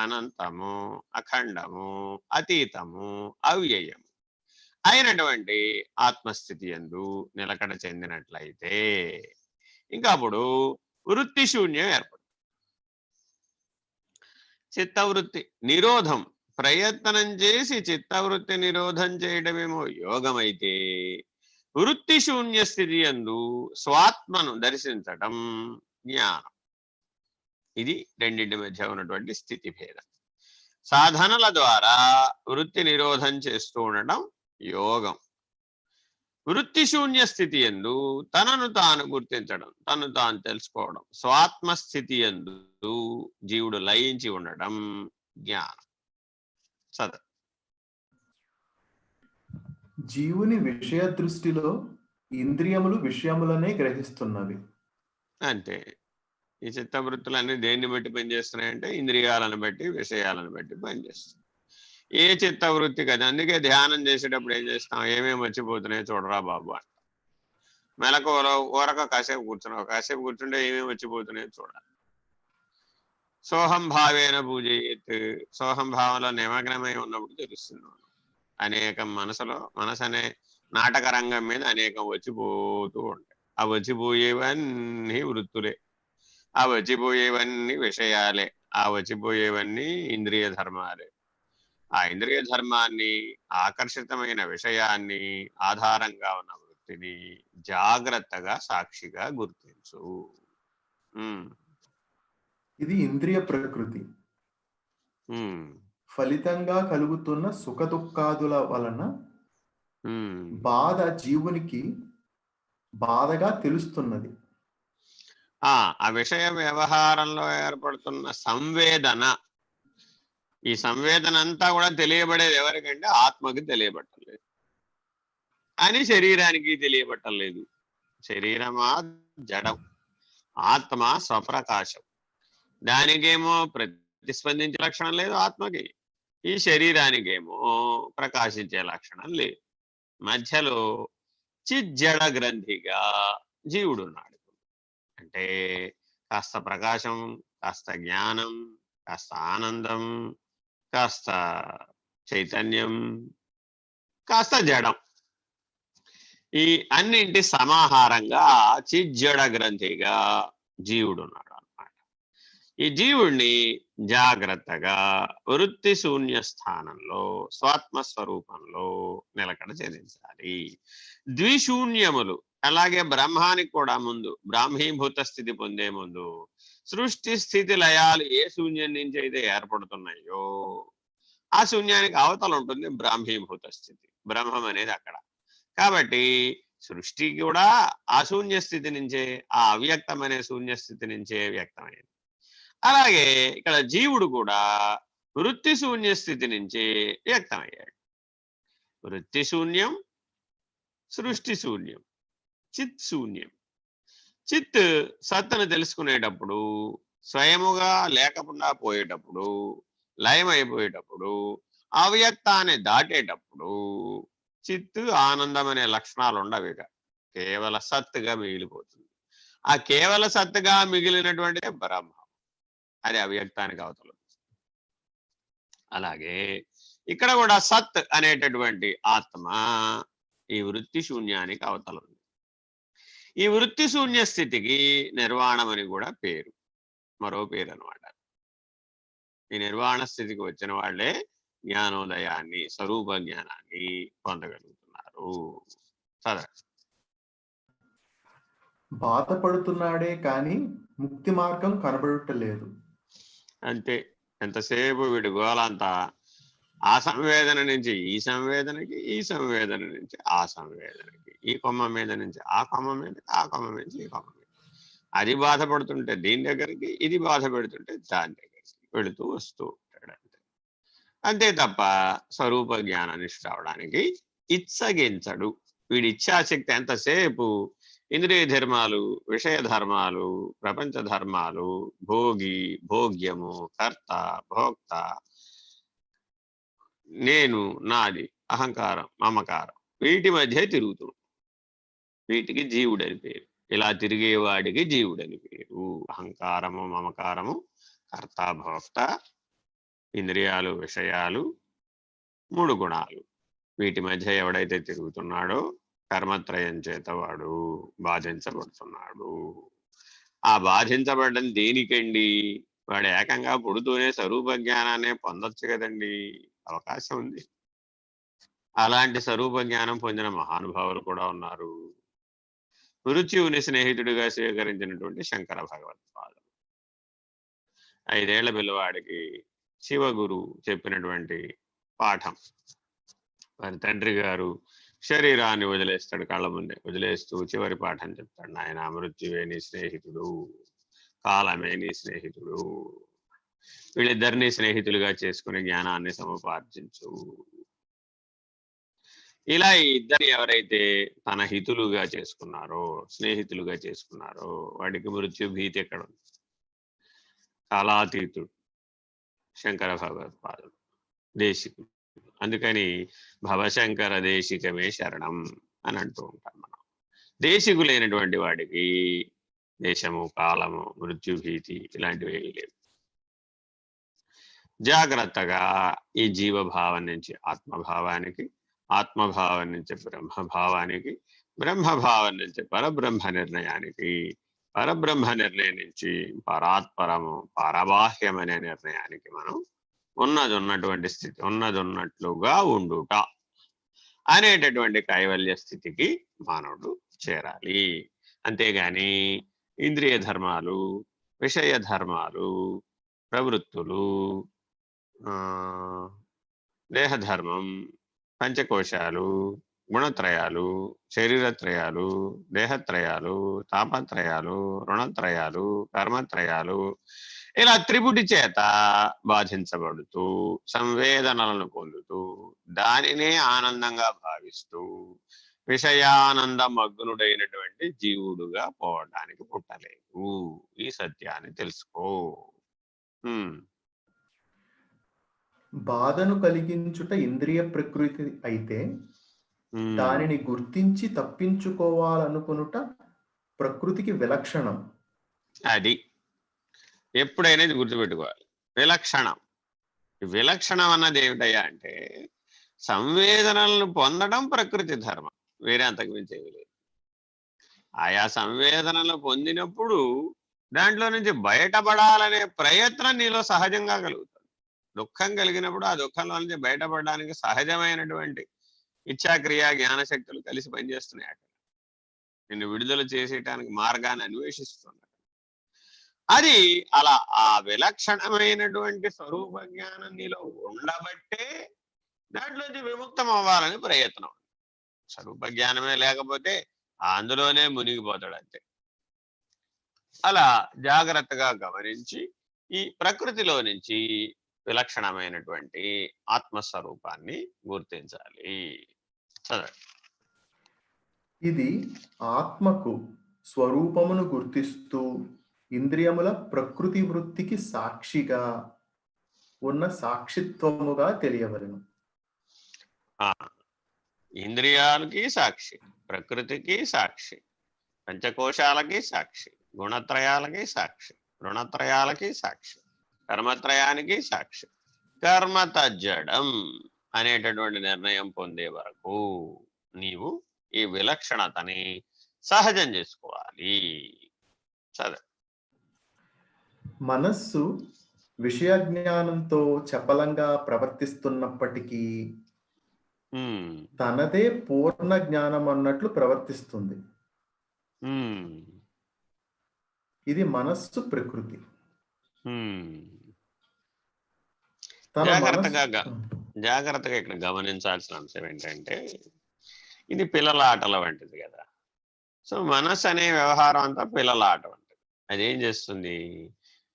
అనంతము, అఖండము, అతీతము, అవ్యయము అయినటువంటి ఆత్మస్థితి యందు నిలకడ చెందినట్లయితే ఇంకా అప్పుడు వృత్తి శూన్యం ఏర్పడుతుంది. చిత్తవృత్తి నిరోధం, ప్రయత్నం చేసి చిత్తవృత్తి నిరోధం చేయడమేమో యోగమైతే, వృత్తి శూన్య స్థితి యందు స్వాత్మను దర్శించటం జ్ఞానం. ఇది రెండింటి మధ్య ఉన్నటువంటి స్థితి భేదం. సాధనల ద్వారా వృత్తి నిరోధం చేస్తూ ఉండటం యోగం. వృత్తి శూన్య స్థితి యందు తనను తాను గుర్తించడం, తను తాను తెలుసుకోవడం, స్వాత్మ స్థితి యందు జీవుడు లయించి ఉండడం జ్ఞానం. చదువు. జీవుని విషయ దృష్టిలో ఇంద్రియములు విషయములనే గ్రహిస్తున్నవి. అంటే ఈ చిత్తవృత్తులన్నీ దేన్ని బట్టి పనిచేస్తున్నాయంటే ఇంద్రియాలను బట్టి, విషయాలను బట్టి పనిచేస్తాయి. ఏ చిత్తవృత్తి కదా. అందుకే ధ్యానం చేసేటప్పుడు ఏం చేస్తాం? ఏమేమి వచ్చిపోతున్నాయో చూడరా బాబు అంట. మెలకువలో ఊరక కాసేపు కూర్చున్నావు, కాసేపు కూర్చుంటే ఏమేమి వచ్చిపోతున్నాయో చూడాలి. సోహం భావేన పూజయేత్, సోహం భావంలో నిమగ్నమై ఉన్నప్పుడు తెలుస్తుంది. అనేకం మనసు అనే నాటక రంగం మీద అనేకం వచ్చిపోతూ ఉంటాయి. ఆ వచ్చిపోయేవన్నీ వృత్తులే, ఆ వచ్చిపోయేవన్నీ విషయాలే, ఆ వచ్చిపోయేవన్నీ ఇంద్రియ ధర్మాలే. ఆ ఇంద్రియ ధర్మాన్ని, ఆకర్షితమైన విషయాన్ని, ఆధారంగా ఉన్న వృత్తిని జాగ్రత్తగా సాక్షిగా గుర్తించు. ఇది ఇంద్రియ ప్రకృతి. ఫలితంగా కలుగుతున్న సుఖ దుఃఖాదుల వలన బాధ జీవునికి బాధగా తెలుస్తున్నది. ఆ విషయ వ్యవహారంలో ఏర్పడుతున్న సంవేదన, ఈ సంవేదన అంతా కూడా తెలియబడేది ఎవరికంటే ఆత్మకి తెలియబట్టలేదు, అని శరీరానికి తెలియబట్టలేదు. శరీరమా జడం, ఆత్మ స్వప్రకాశం. దానికేమో ప్రతిస్పందించే లక్షణం లేదు ఆత్మకి, ఈ శరీరానికేమో ప్రకాశించే లక్షణం లేదు. మధ్యలో చిజ్జడ గ్రంథిగా జీవుడున్నాడు. అంటే కాస్త ప్రకాశం, కాస్త జ్ఞానం, కాస్త ఆనందం, కాస్త చైతన్యం, కాస్త జడం, ఈ అన్నింటి సమాహారంగా చిజ్జడ గ్రంథిగా జీవుడున్నాడు అన్నమాట. ఈ జీవుణ్ణి జాగ్రత్తగా వృత్తి శూన్య స్థానంలో స్వాత్మస్వరూపంలో నిలకడ చెందించాలి. ద్విశూన్యములు అలాగే బ్రహ్మానికి కూడా ముందు, బ్రాహ్మీభూత స్థితి పొందే ముందు సృష్టి స్థితి లయాలు ఏ శూన్యం నుంచి అయితే ఏర్పడుతున్నాయో ఆ శూన్యానికి అవతల ఉంటుంది బ్రాహ్మీభూత స్థితి, బ్రహ్మం అనేది అక్కడ. కాబట్టి సృష్టి కూడా ఆ శూన్య స్థితి నుంచే, ఆ అవ్యక్తం అనే శూన్య స్థితి నుంచే వ్యక్తమైంది. అలాగే ఇక్కడ జీవుడు కూడా వృత్తి శూన్య స్థితి నుంచి వ్యక్తమయ్యాడు. వృత్తి శూన్యం, సృష్టి శూన్యం, చిత్ శూన్యం. చిత్ సత్తును తెలుసుకునేటప్పుడు, స్వయముగా లేకుండా పోయేటప్పుడు, లయమైపోయేటప్పుడు, అవ్యక్తాన్ని దాటేటప్పుడు చిత్తు ఆనందం అనే లక్షణాలు ఉండవిగా కేవల సత్తుగా మిగిలిపోతుంది. ఆ కేవల సత్తుగా మిగిలినటువంటి బ్రహ్మ, అది అవ్యక్తానికి అవతల. అలాగే ఇక్కడ కూడా సత్ అనేటటువంటి ఆత్మ ఈ వృత్తి శూన్యానికి అవతల ఉంది. ఈ వృత్తి శూన్య స్థితికి నిర్వాణం అని కూడా పేరు, మరో పేరు అనమాట. ఈ నిర్వాణ స్థితికి వచ్చిన వాళ్ళే జ్ఞానోదయాన్ని, స్వరూప జ్ఞానాన్ని పొందగలుగుతున్నారు. చదవండి. బాధపడుతున్నాడే కానీ ముక్తి మార్గం కనబడటలేదు. అంతే, ఎంతసేపు వీడి గోలంతా ఆ సంవేదన నుంచి ఈ సంవేదనకి, ఈ సంవేదన నుంచి ఆ సంవేదనకి, ఈ కొమ్మ మీద నుంచి ఆ కొమ్మ మీదకి, ఆ కొమ్మ నుంచి ఈ కొమ్మ మీద. అది బాధపడుతుంటే దీని దగ్గరికి, ఇది బాధ పెడుతుంటే దాని దగ్గరికి వెళుతూ వస్తూ ఉంటాడు. అంతే. అంతే తప్ప స్వరూప జ్ఞానానికి రావడానికి ఇచ్చగించడు. వీడి ఇచ్ఛాశక్తి ఎంతసేపు ఇంద్రియ ధర్మాలు, విషయ ధర్మాలు, ప్రపంచ ధర్మాలు, భోగి, భోగ్యము, కర్త, భోక్త, నేను, నాది, అహంకారం, మమకారం, వీటి మధ్య తిరుగుతుంది. వీటికి జీవుడని పేరు. ఇలా తిరిగేవాడికి జీవుడని పేరు. అహంకారము, మమకారము, కర్త, భోక్త, ఇంద్రియాలు, విషయాలు, 3 గుణాలు. వీటి మధ్య ఎవడైతే తిరుగుతున్నాడో కర్మత్రయం చేత వాడు బాధించబడుతున్నాడు. ఆ బాధించబడడం దేనికండి? వాడు ఏకంగా పుడుతూనే స్వరూప జ్ఞానాన్ని పొందొచ్చు కదండి. అవకాశం ఉంది. అలాంటి స్వరూప జ్ఞానం పొందిన మహానుభావులు కూడా ఉన్నారు. మృత్యువుని స్నేహితుడిగా స్వీకరించినటువంటి శంకర భగవత్పాదులు. 5 ఏళ్ల పిల్లవాడికి శివగురు చెప్పినటువంటి పాఠం. వారి తండ్రి గారు శరీరాన్ని వదిలేస్తాడు, కళ్ళ ముందే వదిలేస్తూ చివరి పాఠం చెప్తాడు. నాయన, మృత్యువే నీ స్నేహితుడు, కాలమే నీ స్నేహితుడు. వీళ్ళిద్దరినీ స్నేహితులుగా చేసుకుని జ్ఞానాన్ని సముపార్జించు. ఇలా ఈ ఇద్దరిని ఎవరైతే తన హితులుగా చేసుకున్నారో, స్నేహితులుగా చేసుకున్నారో, వాడికి మృత్యు భీతి ఎక్కడ ఉంది? కాలాతీతుడు శంకర భగవత్పాదుడు, దేశికుడు. అందుకని భవశంకర దేశికమే శరణం అని అంటూ ఉంటాం మనం. దేశికులైనటువంటి వాడికి దేశము, కాలము, మృత్యుభీతి ఇలాంటివి ఏమీ లేవు. జాగ్రత్తగా ఈ జీవభావం నుంచి ఆత్మభావానికి, ఆత్మభావం నుంచి బ్రహ్మభావానికి, బ్రహ్మభావం నుంచి పరబ్రహ్మ నిర్ణయానికి, పరబ్రహ్మ నిర్ణయం నుంచి పరాత్పరము, పరబాహ్యం అనే నిర్ణయానికి మనం ఉన్నది ఉన్నటువంటి స్థితి, ఉన్నది ఉన్నట్లుగా ఉండుట అనేటటువంటి కైవల్య స్థితికి మానవుడు చేరాలి. అంతేగాని ఇంద్రియ ధర్మాలు, విషయ ధర్మాలు, ప్రవృత్తులు, దేహధర్మం, పంచకోశాలు, గుణత్రయాలు, శరీరత్రయాలు, దేహత్రయాలు, తాపత్రయాలు, రుణత్రయాలు, కర్మత్రయాలు, ఇలా త్రిపుటి చేత బాధించబడుతూ సంవేదనలను పొందుతూ దానినే ఆనందంగా భావిస్తూ విషయానంద మగ్నుడైనటువంటి జీవుడుగా పోవడానికి పుట్టలేదు. ఈ సత్యాన్ని తెలుసుకో. బాధను కలిగించుట ఇంద్రియ ప్రకృతి అయితే దానిని గుర్తించి తప్పించుకోవాలనుకునుట ప్రకృతికి విలక్షణం. అది ఎప్పుడైనా గుర్తుపెట్టుకోవాలి. విలక్షణం. విలక్షణం అన్నది ఏమిటయ్యా అంటే సంవేదనలను పొందడం ప్రకృతి ధర్మం, వేరే అంతకు మించి ఏమీ లేదు. ఆయా సంవేదనలు పొందినప్పుడు దాంట్లో నుంచి బయటపడాలనే ప్రయత్నం నీలో సహజంగా కలుగుతుంది. దుఃఖం కలిగినప్పుడు ఆ దుఃఖంలో నుంచి బయటపడడానికి సహజమైనటువంటి ఇచ్ఛాక్రియ, జ్ఞానశక్తులు కలిసి పనిచేస్తున్నాయి. అక్కడ నిన్ను విడుదల చేసేయటానికి మార్గాన్ని అన్వేషిస్తున్నాడు. అది అలా ఆ విలక్షణమైనటువంటి స్వరూప జ్ఞానం నీలో ఉండబట్టే దాంట్లోంచి విముక్తం అవ్వాలని ప్రయత్నం. స్వరూప జ్ఞానమే లేకపోతే అందులోనే మునిగిపోతాడు అంతే. అలా జాగ్రత్తగా గమనించి ఈ ప్రకృతిలో నుంచి విలక్షణమైనటువంటి ఆత్మస్వరూపాన్ని గుర్తించాలి. చదవండి. ఇది ఆత్మకు స్వరూపమును గుర్తిస్తూ ఇంద్రియముల ప్రకృతి వృత్తికి సాక్షిగా ఉన్న సాక్షిత్వముగా తెలియవలెను. ఇంద్రియాలకి సాక్షి, ప్రకృతికి సాక్షి, పంచకోశాలకి సాక్షి, గుణత్రయాలకి సాక్షి, రుణత్రయాలకి సాక్షి, కర్మత్రయానికి సాక్షి. కర్మ తజ్జడం అనేటటువంటి నిర్ణయం పొందే వరకు నీవు ఈ విలక్షణతని సహజం చేసుకోవాలి. సరే. మనస్సు విషయ జ్ఞానంతో చపలంగా ప్రవర్తిస్తున్నప్పటికీ తనదే పూర్ణ జ్ఞానం అన్నట్లు ప్రవర్తిస్తుంది. ఇది మనస్సు ప్రకృతి. జాగ్రత్తగా ఇక్కడ గమనించాల్సిన అంశం ఏంటంటే ఇది పిల్లల ఆటల వంటిది కదా. సో మనస్సు అనే వ్యవహారం అంతా పిల్లల ఆట వంటిది. అదేం చేస్తుంది?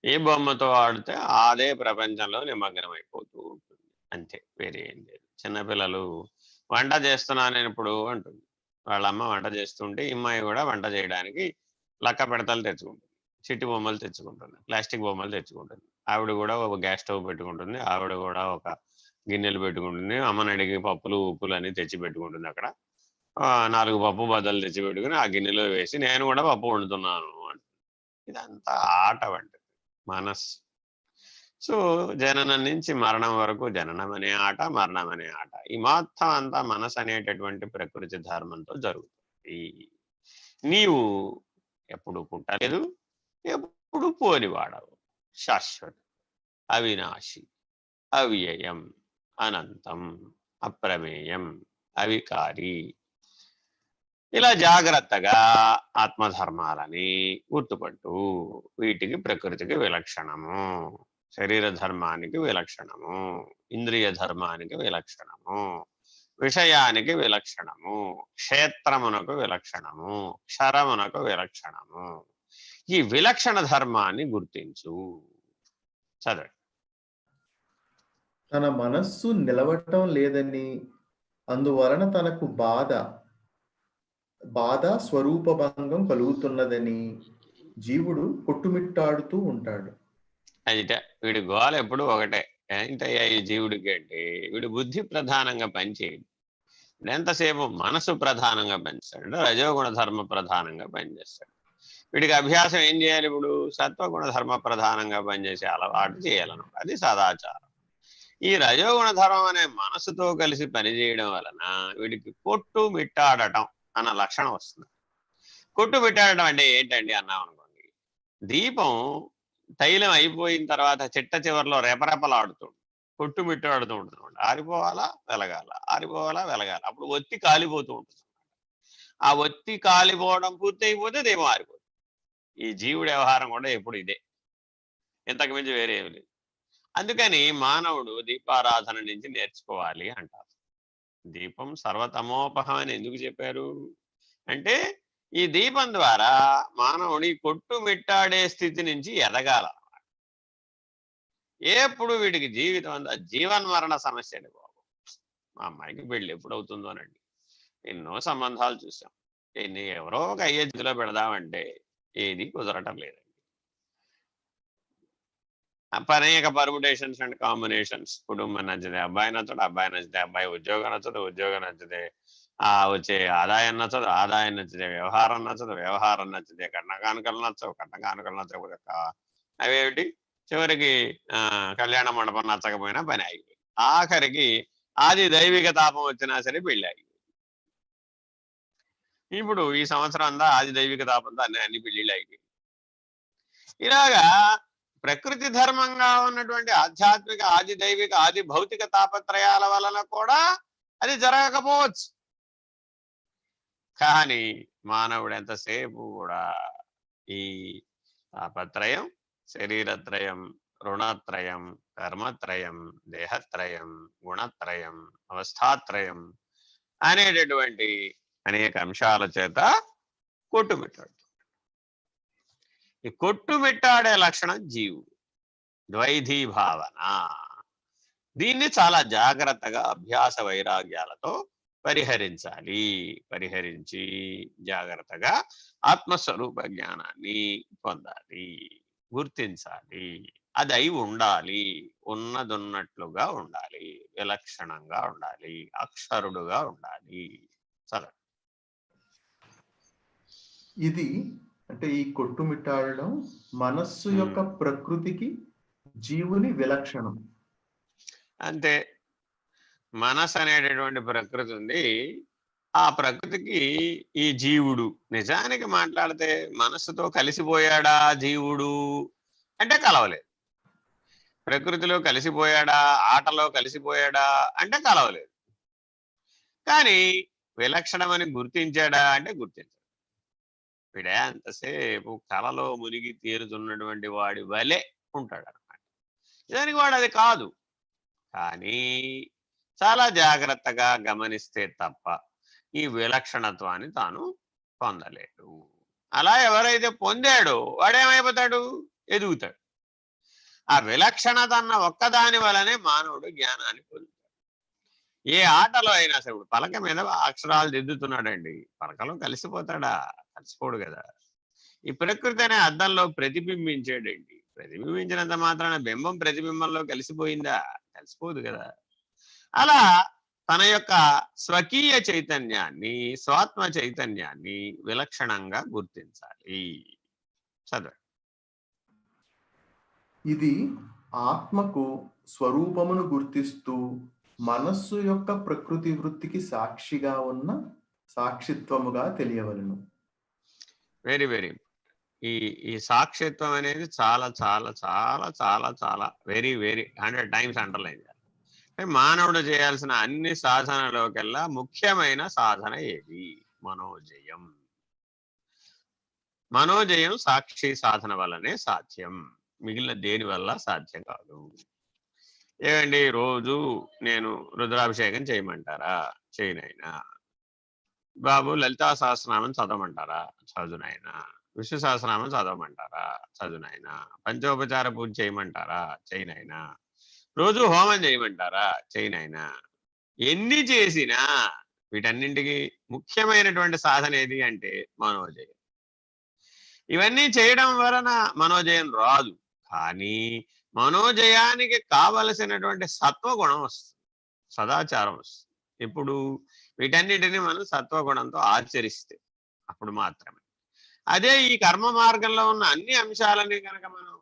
ఏ బొమ్మతో ఆడితే అదే ప్రపంచంలో నిమగ్నం అయిపోతూ ఉంటుంది. అంతే, వేరే ఏం లేదు. చిన్నపిల్లలు వంట చేస్తున్నానప్పుడు అంటుంది. వాళ్ళ అమ్మ వంట చేస్తుంటే ఈ అమ్మాయి కూడా వంట చేయడానికి లక్క పెడతలు తెచ్చుకుంటుంది. చిట్టి బొమ్మలు తెచ్చుకుంటుంది. ప్లాస్టిక్ బొమ్మలు తెచ్చుకుంటుంది. ఆవిడ కూడా ఒక గ్యాస్ స్టవ్ పెట్టుకుంటుంది. ఆవిడ కూడా ఒక గిన్నెలు పెట్టుకుంటుంది. అమ్మని అడిగి పప్పులు, ఉప్పులు అన్నీ తెచ్చి పెట్టుకుంటుంది అక్కడ. 4 పప్పు బద్దలు తెచ్చి పెట్టుకొని ఆ గిన్నెలో వేసి నేను కూడా పప్పు వండుతున్నాను అంటుంది. ఇదంతా ఆట వంటిది మనస్సు. సో జననం నుంచి మరణం వరకు జననం అనే ఆట, మరణం అనే ఆట. ఈ మొత్తం అంతా మనసు అనేటటువంటి ప్రకృతి ధర్మంతో జరుగుతుంది. నీవు ఎప్పుడు పుట్టలేదు, ఎప్పుడు పోనివాడవు. శాశ్వతం, అవినాశి, అవ్యయం, అనంతం, అప్రమేయం, అవికారి. ఇలా జాగ్రత్తగా ఆత్మధర్మాలని గుర్తుపట్టు. వీటికి ప్రకృతికి విలక్షణము, శరీర ధర్మానికి విలక్షణము, ఇంద్రియ ధర్మానికి విలక్షణము, విషయానికి విలక్షణము, క్షేత్రమునకు విలక్షణము, క్షరమునకు విలక్షణము. ఈ విలక్షణ ధర్మాన్ని గుర్తించు. చదవండి. తన మనస్సు నిలవటం లేదని, అందువలన తనకు బాధ స్వరూపభంగం కలుగుతున్నదని జీవుడు కొట్టుమిట్టాడుతూ ఉంటాడు. అదిట వీడి గోల ఎప్పుడు ఒకటే. ఏంటయ్యా ఈ జీవుడికి అంటే, వీడు బుద్ధి ప్రధానంగా పనిచేయడు. ఎంతసేపు మనసు ప్రధానంగా పనిచేస్తాడు, రజోగుణ ధర్మ ప్రధానంగా పనిచేస్తాడు. వీడికి అభ్యాసం ఏం చేయాలి? ఇప్పుడు సత్వగుణ ధర్మ ప్రధానంగా పనిచేసే అలవాటు చేయాలన్నమాట. అది సదాచారం. ఈ రజోగుణ ధర్మం అనే మనసుతో కలిసి పనిచేయడం వలన వీడికి కొట్టు మిట్టాడటం అన్న లక్షణం వస్తుంది. కొట్టు మిట్టాడటం అంటే ఏంటండి అన్నాం అనుకోండి, దీపం తైలం అయిపోయిన తర్వాత చిట్ట చివరిలో రెపరెపలాడుతుంది, కొట్టు మిట్టాడుతూ ఉంటుంది. ఆరిపోవాలా వెలగాల, ఆరిపోవాలా వెలగాల. అప్పుడు ఒత్తి కాలిపోతూ ఉంటుంది. ఆ ఒత్తి కాలిపోవడం పూర్తి అయిపోతే దీపం ఆరిపోతుంది. ఈ జీవుడి వ్యవహారం కూడా ఎప్పుడు ఇదే, ఇంతకు మించి వేరే ఏమి లేదు. అందుకని మానవుడు దీపారాధన నుంచి నేర్చుకోవాలి అంటారు. దీపం సర్వతమోపహం అని ఎందుకు చెప్పారు అంటే, ఈ దీపం ద్వారా మానవుడి కొట్టుమిట్టాడే స్థితి నుంచి ఎదగాల. ఎప్పుడు వీడికి జీవితం అంతా జీవన్మరణ సమస్యని బాబు. మా అమ్మాయికి పెళ్ళి ఎప్పుడు అవుతుందోనండి, ఎన్నో సంబంధాలు చూసాం. ఎవరో ఒక అయ్యే స్థితిలో పెడదామంటే ఏది కుదరటం లేదండి. అనేక పర్ముటేషన్స్ అండ్ కాంబినేషన్స్. కుటుంబం నచ్చితే అబ్బాయి నచ్చడు, అబ్బాయి నచ్చితే అబ్బాయి, ఉద్యోగం నచ్చదు, ఉద్యోగం నచ్చితే వచ్చే ఆదాయం నచ్చదు, ఆదాయం నచ్చితే వ్యవహారం నచ్చదు, వ్యవహారం నచ్చితే కట్న కానుకలు నచ్చవు, కట్న కానుకలు నచ్చకపోతే అవేమిటి చివరికి కళ్యాణ మండపం నచ్చకపోయినా పని ఆగిపోయింది. ఆఖరికి ఆది దైవిక తాపం వచ్చినా సరే పెళ్ళి ఆగిపోయింది. ఇప్పుడు ఈ సంవత్సరం అంతా ఆది దైవిక తాపంతో అన్ని పెళ్ళిళ్ళు ఆగిపోయింది. ఇలాగా ప్రకృతి ధర్మంగా ఉన్నటువంటి ఆధ్యాత్మిక, ఆది దైవిక, ఆది భౌతిక తాపత్రయాల వలన కూడా అది జరగకపోవచ్చు. కానీ మానవుడు ఎంతసేపు కూడా ఈ తాపత్రయం, శరీరత్రయం, రుణత్రయం, కర్మత్రయం, దేహత్రయం, గుణత్రయం, అవస్థాత్రయం అనేటటువంటి అనేక అంశాల చేత కొట్టుమిట్టాడు. ఈ కొట్టుమిట్టాడే లక్షణం జీవుడు, ద్వైధీ భావన. దీన్ని చాలా జాగ్రత్తగా అభ్యాస వైరాగ్యాలతో పరిహరించాలి. పరిహరించి జాగ్రత్తగా ఆత్మస్వరూప జ్ఞానాన్ని పొందాలి, గుర్తించాలి. అది అయి ఉండాలి, ఉన్నదున్నట్లుగా ఉండాలి, విలక్షణంగా ఉండాలి, అక్షరుడుగా ఉండాలి. సరే, ఇది అంటే ఈ కొట్టుమిట్టాడడం మనస్సు యొక్క ప్రకృతికి జీవుని విలక్షణం. అంతే. మనసు అనేటటువంటి ప్రకృతి ఉంది. ఆ ప్రకృతికి ఈ జీవుడు నిజానికి మాట్లాడితే మనస్సుతో కలిసిపోయాడా జీవుడు అంటే కలవలేదు. ప్రకృతిలో కలిసిపోయాడా, ఆటలో కలిసిపోయాడా అంటే కలవలేదు. కానీ విలక్షణమని గుర్తించాడా అంటే గుర్తించాడు. వీడే అంతసేపు కలలో మునిగి తీరుతున్నటువంటి వాడి వలె ఉంటాడు అన్నమాట. నిజానికి వాడు అది కాదు. కానీ చాలా జాగ్రత్తగా గమనిస్తే తప్ప ఈ విలక్షణత్వాన్ని తాను పొందలేడు. అలా ఎవరైతే పొందాడో వాడేమైపోతాడు? ఎదుగుతాడు. ఆ విలక్షణత అన్న ఒక్కదాని వలనే మానవుడు జ్ఞానాన్ని పొందుతాడు. ఏ ఆటలో అయినా సరే, ఇప్పుడు పలక మీద అక్షరాలు దిద్దుతున్నాడండి, పలకలో కలిసిపోతాడా? కలిసిపోడు కదా. ఈ ప్రకృతి అనే అద్దంలో ప్రతిబింబించాడండి, ప్రతిబింబించినంత మాత్రాన బింబం ప్రతిబింబంలో కలిసిపోయిందా? కలిసిపోదు కదా. అలా తన యొక్క స్వకీయ చైతన్యాన్ని, స్వాత్మ చైతన్యాన్ని విలక్షణంగా గుర్తించాలి. చదవండి. ఇది ఆత్మకు స్వరూపమును గుర్తిస్తూ మనస్సు యొక్క ప్రకృతి వృత్తికి సాక్షిగా ఉన్న సాక్షిత్వముగా తెలియవలెను. వెరీ వెరీ ఈ ఈ సాక్షిత్వం అనేది చాలా చాలా చాలా చాలా చాలా వెరీ వెరీ 100 టైమ్స్ అండర్లైన్ చేయాలి. అంటే మానవుడు చేయాల్సిన అన్ని సాధనలోకెల్లా ముఖ్యమైన సాధన ఏది? మనోజయం. మనోజయం సాక్షి సాధన వల్లనే సాధ్యం, మిగిలిన దేని వల్ల సాధ్యం కాదు. ఏమండి, రోజు నేను రుద్రాభిషేకం చేయమంటారా? చేయనైనా. బాబు లలితా సహస్రనామం చదవమంటారా? చదువునైనా. విష్ణు సహస్రనామం చదవమంటారా? చదువునైనా. పంచోపచార పూజ చేయమంటారా? చేయనైనా. రోజు హోమం చేయమంటారా? చేయనైనా. ఎన్ని చేసినా వీటన్నింటికి ముఖ్యమైనటువంటి సాధన ఏది అంటే మనోజయం. ఇవన్నీ చేయడం వలన మనోజయం రాదు, కానీ మనోజయానికి కావలసినటువంటి సత్వగుణం వస్తుంది, సదాచారం వస్తుంది. ఇప్పుడు వీటన్నిటిని మనం సత్వగుణంతో ఆచరిస్తే అప్పుడు మాత్రమే. అదే ఈ కర్మ మార్గంలో ఉన్న అన్ని అంశాలని కనుక మనం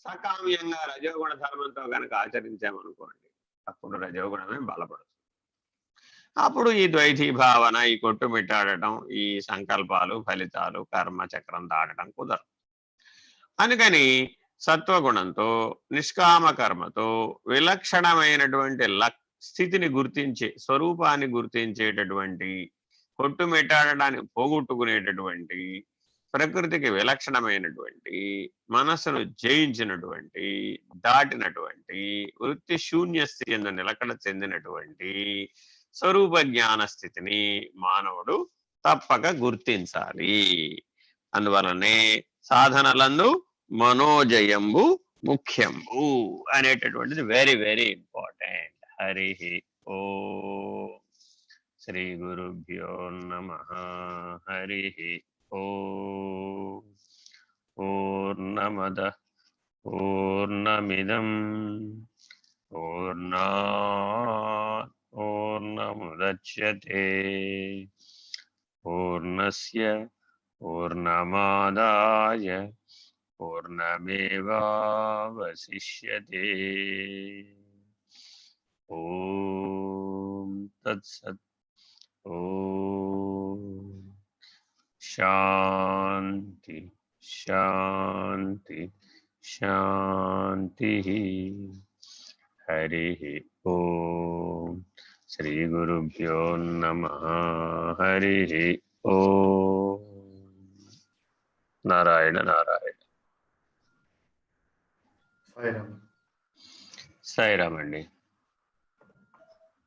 సకామ్యంగా రజోగుణ ధర్మంతో కనుక ఆచరించామనుకోండి, అప్పుడు రజోగుణమే బలపడుతుంది. అప్పుడు ఈ ద్వైతీ భావన, ఈ కొట్టుమిట్టాడటం, ఈ సంకల్పాలు, ఫలితాలు, కర్మ చక్రం దాటడం కుదరదు. అందుకని సత్వగుణంతో, నిష్కామ కర్మతో విలక్షణమైనటువంటి స్థితిని గుర్తించే, స్వరూపాన్ని గుర్తించేటటువంటి, కొట్టుమిట్టాడటాన్ని పోగొట్టుకునేటటువంటి, ప్రకృతికి విలక్షణమైనటువంటి, మనస్సును జయించినటువంటి, దాటినటువంటి, వృత్తి శూన్య స్థితి ఎందు నిలకడ చెందినటువంటి స్వరూప జ్ఞాన స్థితిని మానవుడు తప్పక గుర్తించాలి. అందువలనే సాధనలందు మనోజయంబు ముఖ్యంబు అనేటటువంటిది వెరీ వెరీ ఇంపార్టెంట్. హరి ఓ శ్రీ గురుభ్యో నమః. హరి ఓ. పూర్ణమదః పూర్ణమిదం పూర్ణాత్ పూర్ణముదచ్యతే పూర్ణస్య పూర్ణమాదాయ పూర్ణమేవావశిష్యతే. ఓం తత్సత్. ఓం శాంతి శాంతి శాంతి. హరి ఓం. శ్రీ గురుభ్యో నమః. హరి ఓం. నారాయణ నారాయణ. సాయిరామ్. సాయిరామ్ అండి.